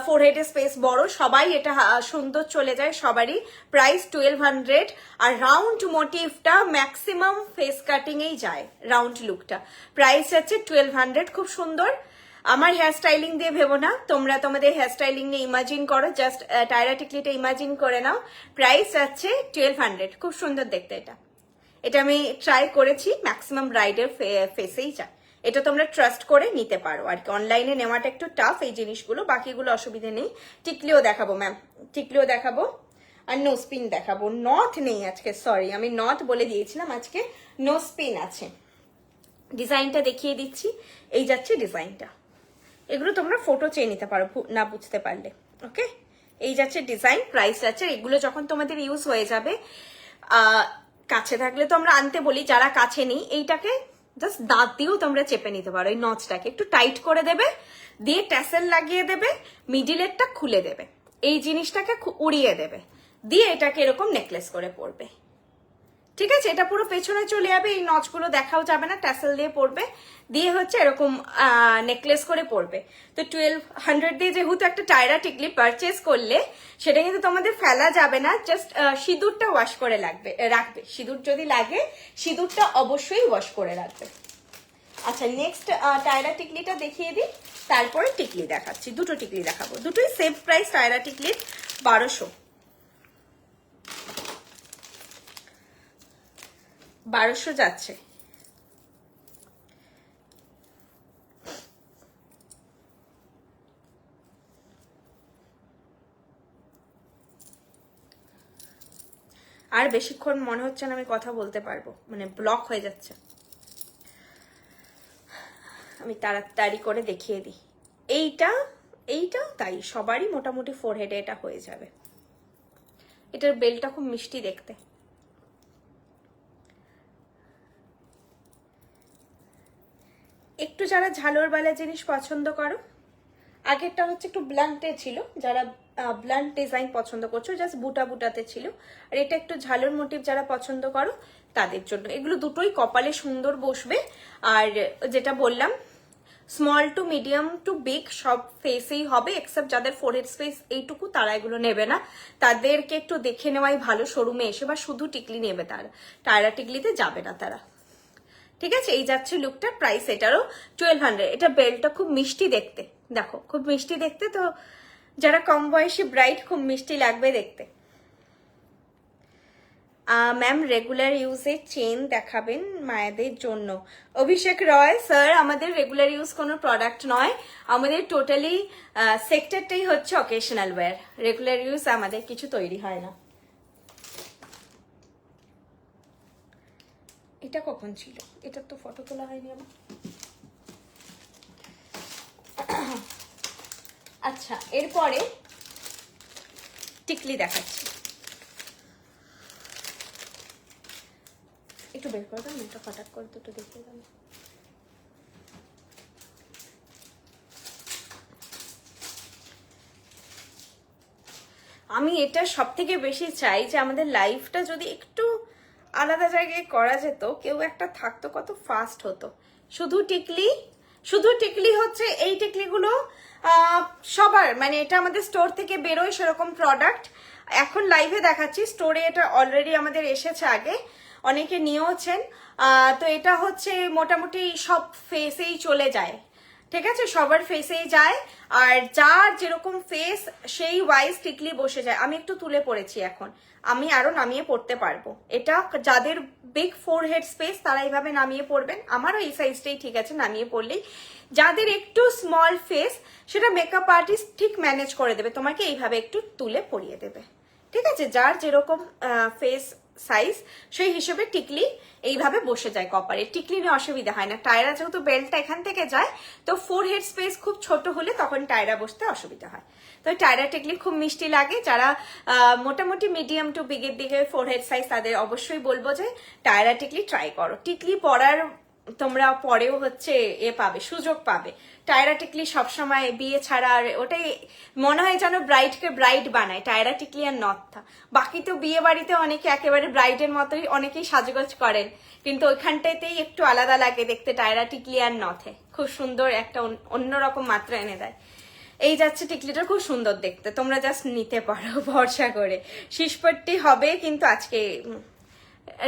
ফোরহেডের স্পেস বড়, সবাই এটা সুন্দর চলে যায় সবারই। প্রাইস 1200, আর রাউন্ড মোটিভটা ম্যাক্সিমাম ফেস কাটিং এই যায়, রাউন্ড লুকটা প্রাইস আছে 1200, খুব সুন্দর। আমার হেয়ার স্টাইলিং দিয়ে ভেবো না, তোমরা তোমাদের হেয়ার স্টাইলিং নিয়ে ইমাজিন করো, জাস্ট টায়রা টিকলিটা ইমাজিন করে নাও। প্রাইস আছে 1200, খুব সুন্দর দেখতে এটা। এটা আমি ট্রাই করেছি, ম্যাক্সিমাম ব্রাইডের ফেসেই যায়। এটা তোমরা ট্রাস্ট করে নিতে পারো আর কি, অনলাইনে নেওয়াটা একটু টাফ এই জিনিসগুলো, বাকিগুলো অসুবিধে নেই। টিকলিও দেখাবো ম্যাম, টিকলিও দেখাবো, আর নো স্পিন দেখাবো। নট নেই আজকে, সরি আমি নট বলে দিয়েছিলাম, আজকে নো স্পিন আছে। ডিজাইনটা দেখিয়ে দিচ্ছি, এই যাচ্ছে ডিজাইনটা। এগুলো তোমরা ফটো চেয়ে নিতে পারো না বুঝতে পারলে, ওকে। এই যাচ্ছে ডিজাইন, প্রাইস আছে। এগুলো যখন তোমাদের ইউজ হয়ে যাবে, কাছে থাকলে তো আমরা আনতে বলি, যারা কাছে নেই এইটাকে জাস্ট দাঁত দিয়েও তোমরা চেপে নিতে পারো। এই নচটাকে একটু টাইট করে দেবে, দিয়ে ট্যাসেল লাগিয়ে দেবে, মিডিলেরটা খুলে দেবে, এই জিনিসটাকে উড়িয়ে দেবে, দিয়ে এটাকে এরকম নেকলেস করে পরবে। ঠিক আছে, এটা পুরো পেছনে চলে যাবে, এই নচগুলো দেখাও যাবে না, ট্যাসেল দিয়ে পরবে, দিয়ে হচ্ছে এরকম নেকলেস করে পরবে। তো 1200 দিয়ে যেহেতু একটা টায়রা টিকলি পারচেস করলে, সেটা কিন্তু তোমাদের ফেলা যাবে না, জাস্ট সিঁদুরটা ওয়াশ করে রাখবে। সিঁদুর যদি লাগে, সিঁদুরটা অবশ্যই ওয়াশ করে রাখবে। আচ্ছা, নেক্সট টায়রা টিকলিটা দেখিয়ে দিই, তারপরে টিকলি দেখাচ্ছি। দুটো টিকলি দেখাবো, দুটোই সেম প্রাইস। টায়রা টিকলির 1200 যাচ্ছে। আর বেশিক্ষণ মনে হচ্ছে না আমি কথা বলতে পারবো, মানে ব্লক হয়ে যাচ্ছে। আমি তাড়াতাড়ি করে দেখিয়ে দিই। এইটা তাই সবারই মোটামুটি ফোরহেডে এটা হয়ে যাবে। এটার বেলটা খুব মিষ্টি দেখতে। একটু যারা ঝালরবালা জিনিস পছন্দ করো, আগেরটা হচ্ছে একটু ব্লান্টে ছিল, যারা ব্লান্ট ডিজাইন পছন্দ করছো, জাস্ট বুটা বুটাতে ছিল, আর এটা একটু ঝালর মোটিভ যারা পছন্দ করো তাদের জন্য। এগুলো দুটোই কপালে সুন্দর বসবে। আর যেটা বললাম, small to medium to big সব ফেসেই হবে, এক্সেপ্ট যাদের ফোরহেড স্পেস এইটুকু, তারা এগুলো নেবে না, তাদেরকে একটু দেখে নেওয়াই ভালো শোরুমে এসে, বা শুধু টিকলি নেবে তারা, টায়রা টিকলিতে যাবে না তারা। ঠিক আছে, এই যাচ্ছে লুকটা। প্রাইস এটারও 1200। এটা বেলটা খুব মিষ্টি দেখতে, দেখো খুব মিষ্টি দেখতে, তো যারা কম বয়সী ব্রাইড খুব মিষ্টি লাগবে দেখতে। ম্যাম রেগুলার ইউজে চেন দেখাবেন মায়েদের জন্য। অভিষেক রয় স্যার, আমাদের রেগুলার ইউজ কোনো প্রোডাক্ট নয়, আমাদের টোটালি সেক্টরটাই হচ্ছে অকেশনাল ওয়্যার। রেগুলার ইউজ আমাদের কিছু তৈরি হয় না। এটা কখন ছিল? এটার তো ফটো তোলা হয়নি আমার। আচ্ছা, এরপরে টিকলি দেখাচ্ছি। একটু বের করে দাও, এটা ফটাক করে দুটো দেখিয়ে দাও। আমি এটা সব থেকে বেশি চাই যে আমাদের লাইফটা যদি একটু আলাদা জায়গায় করা যেত, কেউ একটা থাকতো, কত ফাস্ট হতো। শুধু টিকলি হচ্ছে, এই টিকলিগুলো সবার, মানে এটা আমাদের স্টোর থেকে বেরোয় সেরকম প্রোডাক্ট। এখন লাইভে দেখাচ্ছি, স্টোরে এটা অলরেডি আমাদের এসেছে, আগে অনেকে নিয়েওছেন। তো এটা হচ্ছে মোটামুটি সব ফেসেই চলে যায়, ঠিক আছে, সবার ফেসেই যায়, আর যার যেরকম ফেস সেই ওয়াইজ টিকলি বসে যায়। আমি একটু তুলে পড়েছি এখন, আমি আরো নামিয়ে পড়তে পারবো। এটা যাদের বিগ ফোরহেড স্পেস তারা এইভাবে নামিয়ে পড়বেন, আমারও এই সাইজটাই ঠিক আছে নামিয়ে পড়লেই। যাদের একটু স্মল ফেস সেটা মেকআপ আর্টিস্ট ঠিক ম্যানেজ করে দেবে, তোমাকে এইভাবে একটু তুলে পরিয়ে দেবে। ঠিক আছে, যার যেরকম ফেস সাইজ সেই হিসেবে টিকলি এইভাবে বসে যায় কপালে, টিকলি নিয়ে অসুবিধা হয় না। টায়রা যেহেতু বেল্টটা এখান থেকে যায়, তো ফোরহেড স্পেস খুব ছোট হলে তখন টায়রা বসতে অসুবিধা হয়। তো টায়রা টিকলি খুব মিষ্টি লাগে। যারা মোটামুটি মিডিয়াম টু বিগের দিকে ফোরহেড সাইজ তাদের অবশ্যই বলবো যে টায়রা টিকলি ট্রাই করো। টিকলি পরার তোমরা পরেও হচ্ছে পাবে, সুযোগ পাবে। টায়রা টিকলি সবসময় বিয়ে ছাড়া আর ওটাই মনে হয় যেন ব্রাইডকে ব্রাইড বানায়, টায়রা টিকলি আর নথটা। বাকি তো বিয়ে বাড়িতে অনেকে একেবারে ব্রাইডের মতোই অনেকেই সাজগোজ করেন, কিন্তু ওইখানটাতেই একটু আলাদা লাগে দেখতে টায়রা টিকলি আর নথে, খুব সুন্দর একটা অন্যরকম মাত্রা এনে দেয়। এই যাচ্ছে টিকলিটা, খুব সুন্দর দেখতে, তোমরা জাস্ট নিতে পারো ভরসা করে। শিশপট্টি হবে কিন্তু আজকে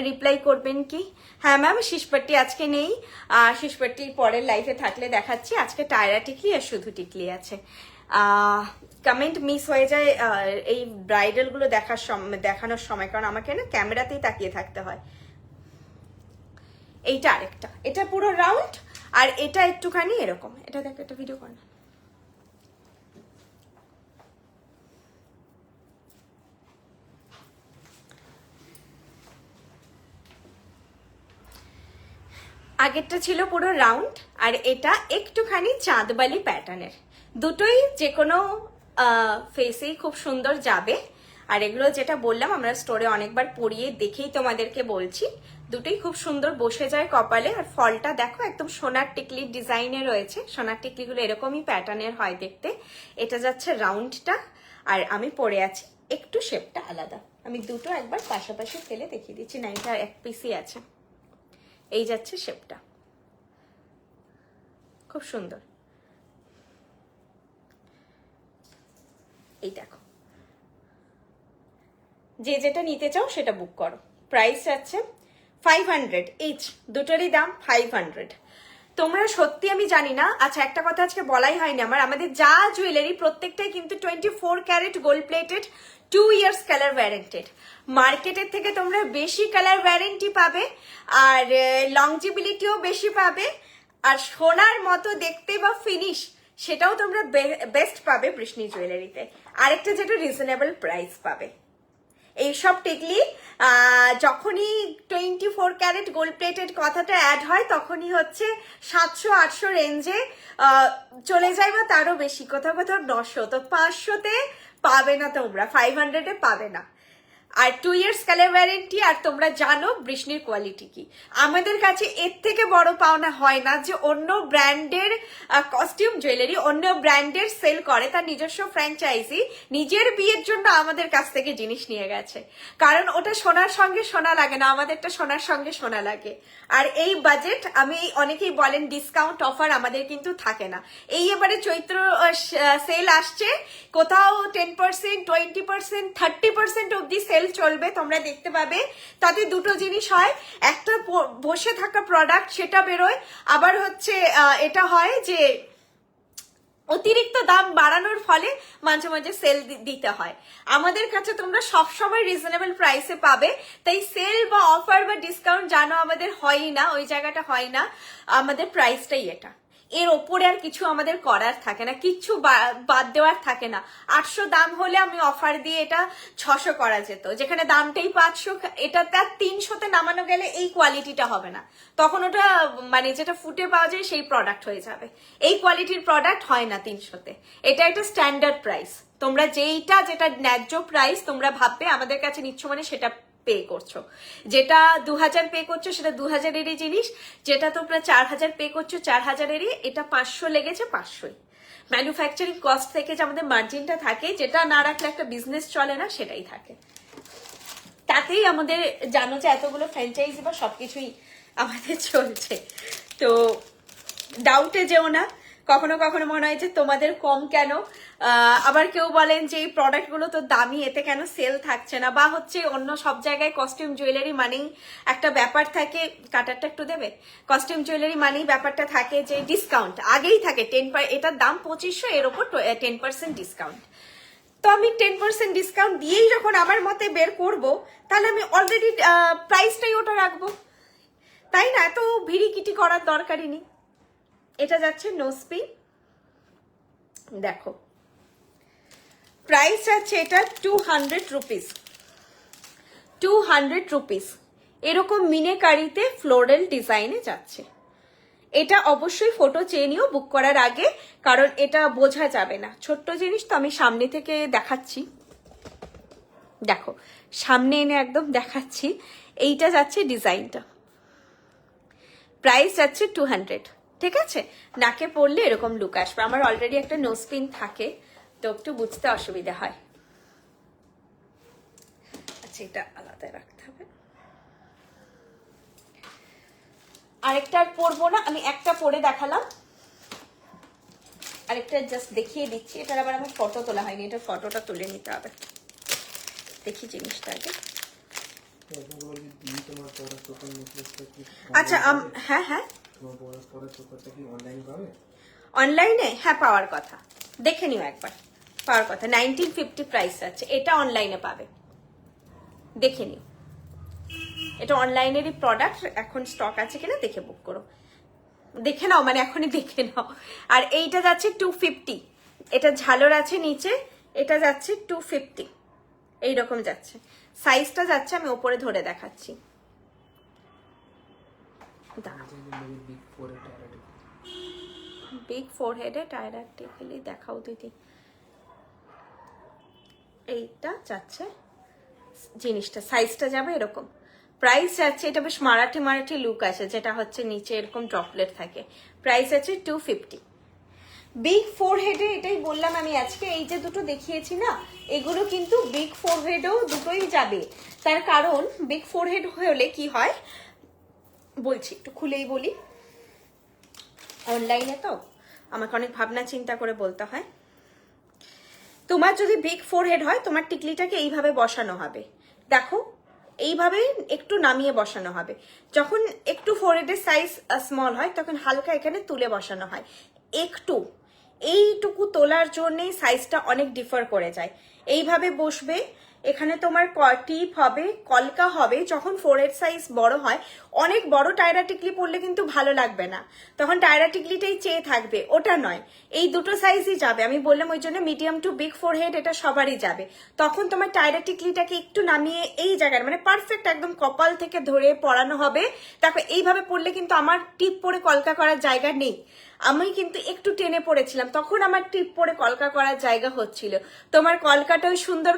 রিপ্লাই করবেন কি? হ্যাঁ ম্যাম, শিশপট্টি আজকে নেই, শিশপট্টি পরের লাইফে থাকলে দেখাচ্ছি। আজকে টায়রা টিকলি আর শুধু টিকলি আছে। কমেন্ট মিস হয়ে যায় এই ব্রাইডাল গুলো দেখানোর সময়, কারণ আমাকে না ক্যামেরাতেই তাকিয়ে থাকতে হয়। এইটা আরেকটা, এটা পুরো রাউন্ড, আর এটা একটুখানি এরকম। এটা দেখ, একটা ভিডিও কর না। আগেরটা ছিল পুরো রাউন্ড, আর এটা একটুখানি চাঁদবালি প্যাটার্নের। দুটোই যে কোনো ফেসেই খুব সুন্দর যাবে। আর এগুলো যেটা বললাম আমরা স্টোরে অনেকবার পরিয়ে দেখেই তোমাদেরকে বলছি, দুটোই খুব সুন্দর বসে যায় কপালে। আর ফলটা দেখো একদম সোনার টিকলির ডিজাইনে রয়েছে। সোনার টিকলিগুলো এরকমই প্যাটার্নের হয় দেখতে। এটা যাচ্ছে রাউন্ডটা, আর আমি পরে আছি একটু শেপটা আলাদা। আমি দুটো একবার পাশাপাশি ফেলে দেখিয়ে দিচ্ছি, না এটা এক পিসই আছে। এই যাচ্ছে শেপটা, খুব সুন্দর। এই দেখো, যে যেটা নিতে চাও সেটা বুক করো। প্রাইস আছে 500 ইচ, দুটোরই দাম 500। তোমরা সত্যি আমি জানি না। আচ্ছা, একটা কথা আজকে বলাই হয়নি আমাদের যা জুয়েলারি প্রত্যেকটাই কিন্তু 24 carat gold plated, 2 years colour warranted. মার্কেটের থেকে তোমরা বেশি কালার ওয়ারেন্টি পাবে, আর লংজিবিলিটিও বেশি পাবে, আর সোনার মতো দেখতে বা ফিনিশ সেটাও তোমরা বেস্ট পাবে বৃষ্ণি জুয়েলারিতে। আরেকটা যেটা রিজনেবল প্রাইস পাবে। এইসব টিকলি যখনই 24 ক্যারেট গোল্ড প্লেটেড কথাটা অ্যাড হয় তখনই হচ্ছে 700-800 রেঞ্জে চলে যায়, বা তারও বেশি, কোথাও কোথাও 900। তো 500-তে পাবে না তোমরা, 500-এ পাবে না। আর 2 ইয়ার্স কালার ওয়ারেন্টি। আর তোমরা জানো বৃষ্ণির কোয়ালিটি কি, আমাদের কাছে এর থেকে বড় পাওনা হয় না যে অন্য ব্র্যান্ডের কস্টিউম জুয়েলারি অন্য ব্র্যান্ডের সেল করে, তার নিজস্ব ফ্র্যাঞ্চাইজি নিজের বিয়ের জন্য আমাদের কাছ থেকে জিনিস নিয়ে গেছে। কারণ ওটা সোনার সঙ্গে সোনা লাগে না, আমাদেরটা সোনার সঙ্গে সোনা লাগে। আর এই বাজেট, আমি অনেকেই বলেন ডিসকাউন্ট অফার, আমাদের কিন্তু থাকে না। এই এবারে চৈত্র সেল আসছে, কোথাও 10%, 20%, 30% অব্দি সেল চলবে, তোমরা দেখতে পাবে। তাতে দুটো জিনিস হয়, একটা বসে থাকা প্রোডাক্ট সেটা বেরোয়, আবার হচ্ছে এটা হয় যে অতিরিক্ত দাম বাড়ানোর ফলে মাঝে মাঝে সেল দিতে হয়। আমাদের কাছে তোমরা সবসময় রিজনেবল প্রাইসে পাবে, তাই সেল বা অফার বা ডিসকাউন্ট জানো আমাদের হয়ই না, ওই জায়গাটা হয় না। আমাদের প্রাইসটাই এটা, এর ওপরে আর কিছু আমাদের করার থাকে না, কিচ্ছু বাদ দেওয়ার থাকে না। 800 দাম হলে আমি অফার দিয়ে এটা 600 করা যেত, যেখানে দামটাই 500। এটা তার 300-তে নামানো গেলে এই কোয়ালিটিটা হবে না, তখন ওটা মানে যেটা ফুটে পাওয়া যায় সেই প্রোডাক্ট হয়ে যাবে। এই কোয়ালিটির প্রোডাক্ট হয় না 300-তে। এটা একটা স্ট্যান্ডার্ড প্রাইস। তোমরা যেটা ন্যায্য প্রাইস তোমরা ভাববে আমাদের কাছে নিচ্ছ মানে সেটা পে করছো। যেটা 2000 পে করছো সেটা 2000-এরই জিনিস, যেটা তোমরা 4000 পে করছো 4000-এরই। এটা 500 লেগেছে 500-ই। ম্যানুফ্যাকচারিং কস্ট থেকে যে আমাদের মার্জিনটা থাকে, যেটা না রাখলে একটা বিজনেস চলে না, সেটাই থাকে। তাতেই আমাদের জানো যে এতগুলো ফ্র্যাঞ্চাইজি বা সবকিছুই আমাদের চলছে। তো ডাউটে যেও না, কখনো কখনো মনে হয় যে তোমাদের কম কেন, আবার কেউ বলেন যে এই প্রোডাক্টগুলো তো দামি, এতে কেন সেল থাকছে না, বা হচ্ছে অন্য সব জায়গায় কস্টিউম জুয়েলারি মানেই একটা ব্যাপার থাকে, কাটারটা একটু দেবে, কস্টিউম জুয়েলারি মানেই ব্যাপারটা থাকে যে ডিসকাউন্ট আগেই থাকে 10, এটার দাম 2500, এর ওপর 10% ডিসকাউন্ট। তো আমি 10% ডিসকাউন্ট দিয়েই যখন আমার মতে বের করব, তাহলে আমি অলরেডি প্রাইসটাই ওটা রাখবো, তাই না? এত ভিড়িকিটি করার দরকারই নেই। এটা যাচ্ছে নোসপিন, দেখো প্রাইস যাচ্ছে এটা 200 রুপিস, 200 রুপিস। এরকম মিনেকারিতে ফ্লোরাল ডিজাইনে যাচ্ছে। এটা অবশ্যই ফটো চেয়ে নিও বুক করার আগে, কারণ এটা বোঝা যাবে না, ছোট্ট জিনিস তো। আমি সামনে থেকে দেখাচ্ছি, দেখো সামনে এনে একদম দেখাচ্ছি। এইটা যাচ্ছে ডিজাইনটা, প্রাইস যাচ্ছে 200, ঠিক আছে? নাকে পড়লে এরকম লুক আসবে। আমার অলরেডি একটা নোজপিন থাকে, তো একটু বুঝতে অসুবিধা হয়। আচ্ছা, এটা আলাদা রাখতে হবে। আরেকটা আর পরবো না, আমি একটা পরে দেখালাম, আরেকটা জাস্ট দেখিয়ে দিচ্ছি। এটার আবার আমার ফটো তোলা হয়নি, এটা ফটোটা তুলে নিতে হবে। দেখি জিনিসটা আগে। আচ্ছা, হ্যাঁ হ্যাঁ, অনলাইনে হ্যাঁ পাওয়ার কথা, দেখে নিও একবার, পাওয়ার কথা। 1950 প্রাইস আছে, এটা অনলাইনে পাবে, দেখে নিও। এটা অনলাইনেরই প্রোডাক্ট, এখন স্টক আছে কিনা দেখে বুক করো, দেখে নাও, মানে এখনই দেখে নাও। আর এইটা যাচ্ছে 250, এটা ঝালর আছে নিচে, এটা যাচ্ছে 250, এইরকম যাচ্ছে। সাইজটা যাচ্ছে, আমি ওপরে ধরে দেখাচ্ছি, বিগ ফোরহেডে টায়ারাটিক্যালি দেখাও দিদি। এইটা যাচ্ছে জিনিসটা, সাইজটা যাবে এরকম। প্রাইস যাচ্ছে, এটা বেশ মারাঠি মারাঠি লুক আছে, যেটা হচ্ছে নিচে এরকম ড্রপলেট থাকে। প্রাইস আছে 250। বিগ ফোরহেডে, এটাই বললাম আমি আজকে, এই যে দুটো দেখিয়েছি না, এগুলো কিন্তু বিগ ফোরহেডও দুটোই যাবে। তার কারণ বিগ ফোরহেড হলে কি হয় বলছি, একটু খুলেই বলি। অনলাইনে তো আমাকে অনেক ভাবনা চিন্তা করে বলতে হয়। তোমার যদি বিগ ফোরহেড হয়, তোমার টিকলিটাকে এইভাবে বসানো হবে, দেখো এইভাবে একটু নামিয়ে বসানো হবে। যখন একটু ফোরহেডের সাইজ স্মল হয়, তখন হালকা এখানে তুলে বসানো হয়। একটু এইটুকু তোলার জন্যই সাইজটা অনেক ডিফার করে যায়। এইভাবে বসবে, এখানে তোমার টিপ হবে, কলকা হবে। যখন ফোরহেড সাইজ বড় হয়, অনেক বড় টায়রা টিকলি পরলে কিন্তু ভালো লাগবে না, তখন টায়রা টিকলিটাই চেয়ে থাকবে, ওটা নয়। এই দুটো সাইজই যাবে, আমি বললাম ওই জন্য মিডিয়াম টু বিগ ফোরহেড এটা সবারই যাবে। তখন তোমার টায়রা টিকলিটাকে একটু নামিয়ে এই জায়গায়, মানে পারফেক্ট একদম কপাল থেকে ধরে পরানো হবে। দেখো এইভাবে পরলে কিন্তু আমার টিপ পরে কলকা করার জায়গা নেই, আমি কিন্তু একটু টেনে পড়েছিলাম, তখন আমার টিপ পরে কলকা করার জায়গা হচ্ছিল। তোমার কলকাটাও সুন্দর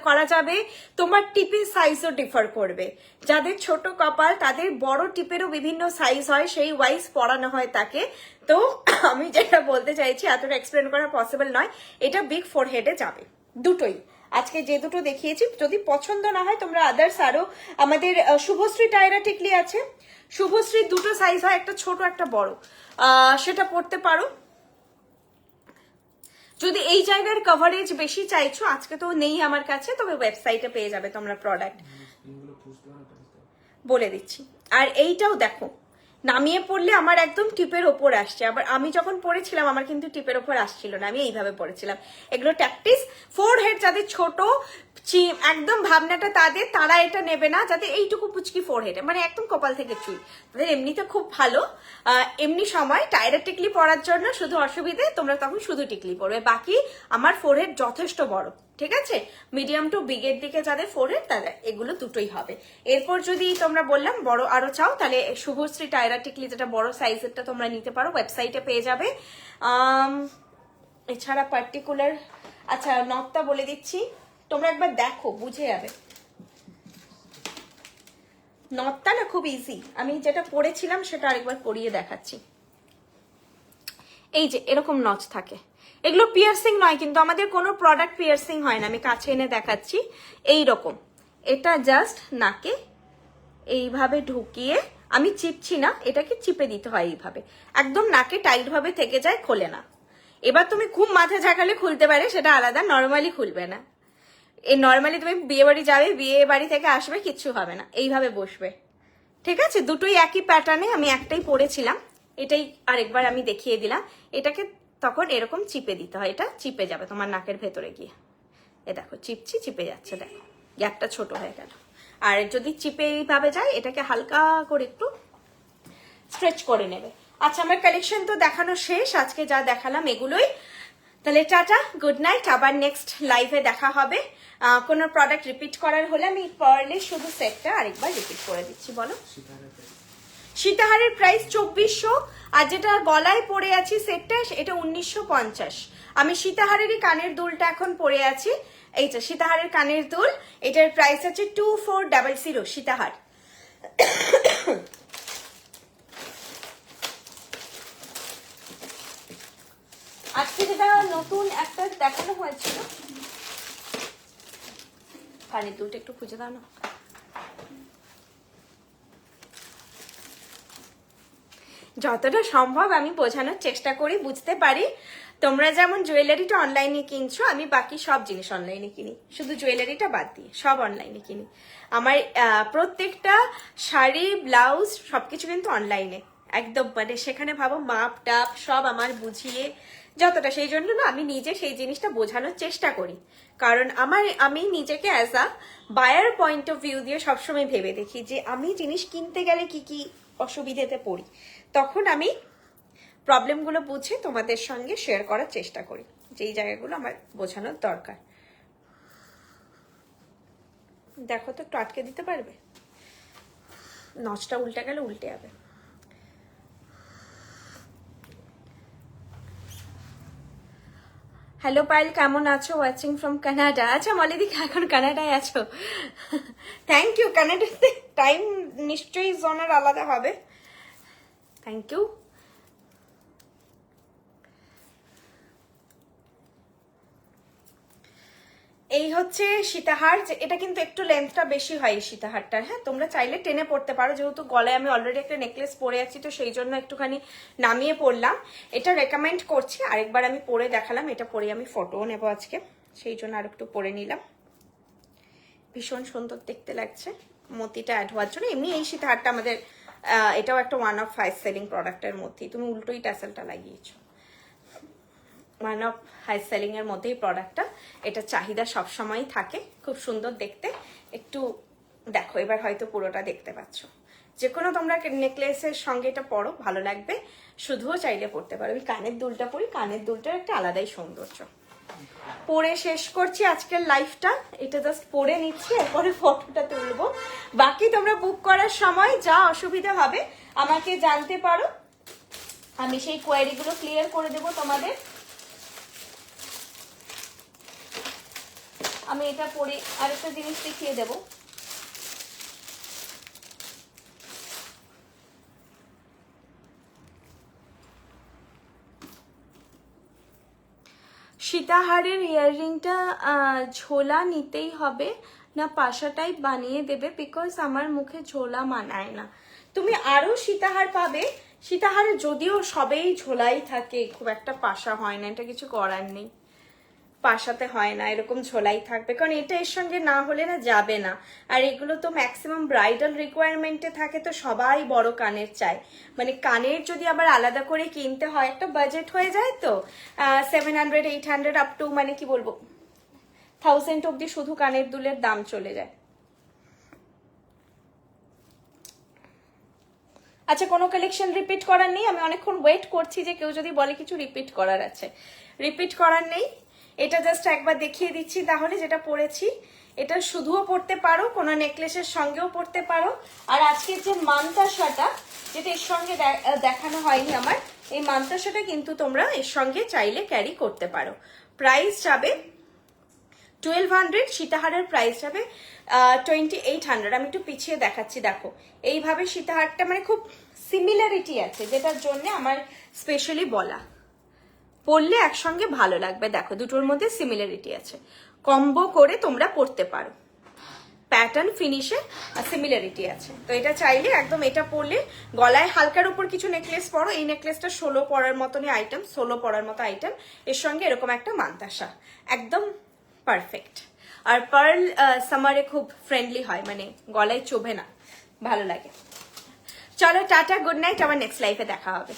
করা যাবে, তোমার টিপের সাইজও ডিফার করবে। যাদের ছোট কপাল তাদের বড় টিপেরও বিভিন্ন সাইজ হয়, সেই ওয়াইজ পরানো হয় তাকে। তো আমি যেটা বলতে চাইছি, এতটা এক্সপ্লেন করা পসিবল নয়, এটা বিগ ফোরহেডে যাবে দুটোই। আজকে যে দুটো দেখিয়েছি, যদি পছন্দ না হয় তোমরা আদার্স আরো আমাদের শুভশ্রী টায়রা টিকলি আছে, শুভশ্রীর দুটো সাইজ হয়, একটা ছোট একটা বড়, সেটা পড়তে পারো। যদি এই জায়গার কভারেজ বেশি চাইছো, আজকে তো নেই আমার কাছে, তবে ওয়েবসাইটে পেয়ে যাবে তোমরা প্রোডাক্ট, বলে দিচ্ছি। আর এইটাও দেখো, নামিয়ে পড়লে আমার একদম টিপের ওপর আসছে, আবার আমি যখন পড়েছিলাম আমার কিন্তু টিপের ওপর আসছিল না, আমি এইভাবে পড়েছিলাম। এগুলো ট্যাকটিস। ফোরহেড যাদের ছোট একদম ভাবনাটা তাদের, তারা এটা নেবে না। যাদের এইটুকু পুচকি ফোরহেড, মানে একদম কপাল থেকে চুল, তাদের এমনিতে খুব ভালো। এমনি সময় টায়রা টিকলি পরার জন্য শুধু অসুবিধে, তোমরা তখন শুধু টিকলি পরবে। বাকি আমার ফোরহেড যথেষ্ট বড়, ঠিক আছে? মিডিয়াম টু বিগের দিকে যাদের ফোরহেড, তাদের এগুলো দুটোই হবে। এরপর যদি তোমরা বললাম বড় আরো চাও, তাহলে শুভশ্রী টায়রা টিকলি যেটা বড় সাইজেরটা তোমরা নিতে পারো, ওয়েবসাইটে পেয়ে যাবে। এছাড়া পার্টিকুলার, আচ্ছা নকটা বলে দিচ্ছি, তোমরা একবার দেখো বুঝে যাবে। নকটা না খুব ইজি, আমি যেটা পড়েছিলাম সেটা আরেকবার পরিয়ে দেখাচ্ছি। এই যে এরকম নচ থাকে, এগুলো পিয়ার্সিং নয় কিন্তু, আমাদের কোনো প্রোডাক্ট পিয়ার্সিং হয় না। আমি কাছে এনে দেখাচ্ছি, এই রকম। এটা জাস্ট নাকে এইভাবে ঢুকিয়ে আমি চিপছি না, এটাকে চিপে দিতে হয় এইভাবে, একদম নাকে টাইট ভাবে থেকে যায়, খোলে না। এবার তুমি খুব মাথা ঝাঁকালে খুলতে পারে, সেটা আলাদা, নর্মালি খুলবে না। এই নর্মালি তুমি বিয়ে বাড়ি যাবে, বিয়ে বাড়ি থেকে আসবে, কিচ্ছু হবে না, এইভাবে বসবে। ঠিক আছে, দুটোই একই প্যাটার্নে, আমি একটাই পরেছিলাম, এটাই আরেকবার আমি দেখিয়ে দিলাম। এটাকে তখন এরকম চিপে দিতে হয়, এটা চিপে যাবে তোমার নাকের ভেতরে গিয়ে। এ দেখো চিপছি, চিপে যাচ্ছে, দেখো গ্যাপটা ছোট হয়ে গেল। আর যদি চিপে এইভাবে যায়, এটাকে হালকা করে একটু স্ট্রেচ করে নেবে। আচ্ছা, আমার কালেকশন তো দেখানো শেষ, আজকে যা দেখালাম এগুলোই। তাহলে টাটা, গুড নাইট, আবার নেক্সট লাইভে দেখা হবে। কোনো প্রোডাক্ট রিপিট করার হলে আমি পারলে শুধু সেটটা আরেকবার রিপিট করে দিচ্ছি। বলো। সীতাহারের প্রাইস 2400, আর যেটা গলায় পরে আছি সেটটা, এটা 1950। আমি সীতাহারেরই কানের দুলটা এখন পরে আছি, এইটা সীতাহারের কানের দুল, এটার প্রাইস আছে 2400 সীতাহার। আজকে যেটা নতুন একটা দেখানো হয়েছিল, কানের দুলটা একটু খুঁজে দাও না। যতটা সম্ভব আমি বোঝানোর চেষ্টা করি, বুঝতে পারি। তোমরা যেমন জুয়েলারিটা অনলাইনে কিনছো, আমি বাকি সব জিনিস অনলাইনে কিনি, শুধু জুয়েলারিটা বাদ দিয়ে সব অনলাইনে কিনি। আমার প্রত্যেকটা শাড়ি, ব্লাউজ সবকিছু কিন্তু অনলাইনে, একদম মানে সেখানে ভাবো মাপ টাপ সব আমার বুঝিয়ে যতটা, সেই জন্য না আমি নিজে সেই জিনিসটা বোঝানোর চেষ্টা করি। কারণ আমি নিজেকে as a buyer point of view দিয়ে সবসময় ভেবে দেখি যে আমি জিনিস কিনতে গেলে কি কি অসুবিধাতে পড়ি, তখন আমি প্রবলেমগুলো বুঝে তোমাদের সঙ্গে শেয়ার করার চেষ্টা করি, যেই জায়গাগুলো আমার বোঝানোর দরকার। দেখো তো একটু আটকে দিতে পারবে, নচটা উল্টে গেলে উল্টে যাবে। হ্যালো পায়েল, কেমন আছো? Watching from Canada. আচ্ছা মলিদি, এখন কানাডায় আছো? Thank you. কানাডাতে টাইম নিশ্চয়ই জোনের আলাদা হবে। Thank you. এই হচ্ছে সীতাহার, এটা কিন্তু একটু লেন্থটা বেশি হয় এই সীতাহারটার। হ্যাঁ, তোমরা চাইলে টেনে পড়তে পারো, যেহেতু গলায় আমি অলরেডি একটা নেকলেস পরে আছি, তো সেই জন্য একটুখানি নামিয়ে পড়লাম। এটা রেকমেন্ড করছি, আরেকবার আমি পরে দেখালাম, এটা পরে আমি ফটোও নেবো আজকে, সেই জন্য আর একটু পরে নিলাম। ভীষণ সুন্দর দেখতে লাগছে মতিটা অ্যাড হওয়ার জন্য। এমনি এই সীতাহারটা আমাদের এটাও একটা ওয়ান অফ হাই সেলিং প্রোডাক্টের মধ্যেই। তুমি উল্টোই ট্যাসেলটা লাগিয়েছো, ওয়ান অফ হাই সেলিং এর মধ্যেই প্রোডাক্টটা, এটা চাহিদা সবসময়ই থাকে, খুব সুন্দর দেখতে। একটু দেখো, এবার হয়তো পুরোটা দেখতে পাচ্ছ। যে কোনো তোমরা নেকলেসের সঙ্গে এটা পরো, ভালো লাগবে, শুধুও চাইলে পরতে পারো। আমি কানের দুলটা পরি, কানের দুলটার একটা আলাদাই সৌন্দর্য। পরে শেষ করছি আজকের লাইফটা, এটা জাস্ট পরে নিচ্ছি, এরপরে ফটোটা তুলবো। বাকি তোমরা বুক করার সময় যা অসুবিধা হবে আমাকে জানতে পারো, আমি সেই কোয়ারিগুলো ক্লিয়ার করে দেবো তোমাদের। আমি এটা পরে আরেকটা জিনিস দেখিয়ে দেব। সীতাহারের ইয়াররিংটা ঝোলা নিতেই হবে না পাশা টাইপ বানিয়ে দেবে? বিকজ আমার মুখে ঝোলা মানায় না। তুমি আরো সীতাহার পাবে, সীতাহারে যদিও সবেই ঝোলাই থাকে, খুব একটা পাশা হয় না, এটা কিছু করার নেই, পাশাতে হয় না, এরকম ঝোলাই থাকবে, কারণ এটা এর সঙ্গে না হলে না যাবে না। আর এগুলো তো ম্যাক্সিমাম ব্রাইডাল রিকোয়ারমেন্টে থাকে, তো সবাই বড় কানের চায়, মানে কানের যদি আবার আলাদা করে কিনতে হয় একটা বাজেট হয়ে যায়, তো 700 800 আপ টু মানে কি বলবো 1000 অব্দি শুধু কানের দুলের দাম চলে যায়। আচ্ছা, কোনো কালেকশন রিপিট করার নেই? আমি অনেকক্ষণ ওয়েট করছি যে কেউ যদি বলে কিছু রিপিট করার আছে। রিপিট করার নেই, এটা জাস্ট একবার দেখিয়ে দিচ্ছি তাহলে। যেটা পরেছি এটা শুধুও পরতে পারো, কোনো নেকলেসের সঙ্গেও পরতে পারো। আর আজকের যে মানতাসাটা, যেটা এর সঙ্গে দেখানো হয়নি আমার, এই মানতাসাটা কিন্তু তোমরা এর সঙ্গে চাইলে ক্যারি করতে পারো। প্রাইস যাবে 1200, সীতাহারের প্রাইস যাবে 2800। আমি একটু পিছিয়ে দেখাচ্ছি, দেখো এইভাবে সীতাহারটা মানে খুব সিমিলারিটি আছে, যেটার জন্য আমার স্পেশালি বলা, পরলে একসঙ্গে ভালো লাগবে। দেখো দুটোর মধ্যে সিমিলারিটি আছে, কম্বো করে তোমরা পরতে পারো। প্যাটার্ন ফিনিশে সিমিলারিটি আছে। তো এটা চাইলে একদম এটা পরলে, গলায় হালকার উপর কিছু নেকলেস পরো, এই নেকলেসটা 16 পরার মতনই আইটেম, 16 পরার মতো আইটেম, এর সঙ্গে এরকম একটা মান্তাসা, একদম পারফেক্ট। আর পার্ল সামারে খুব ফ্রেন্ডলি হয়, মানে গলায় চোভে না, ভালো লাগে। চলো টাটা, গুড নাইট, আবার নেক্সট লাইফে দেখা হবে।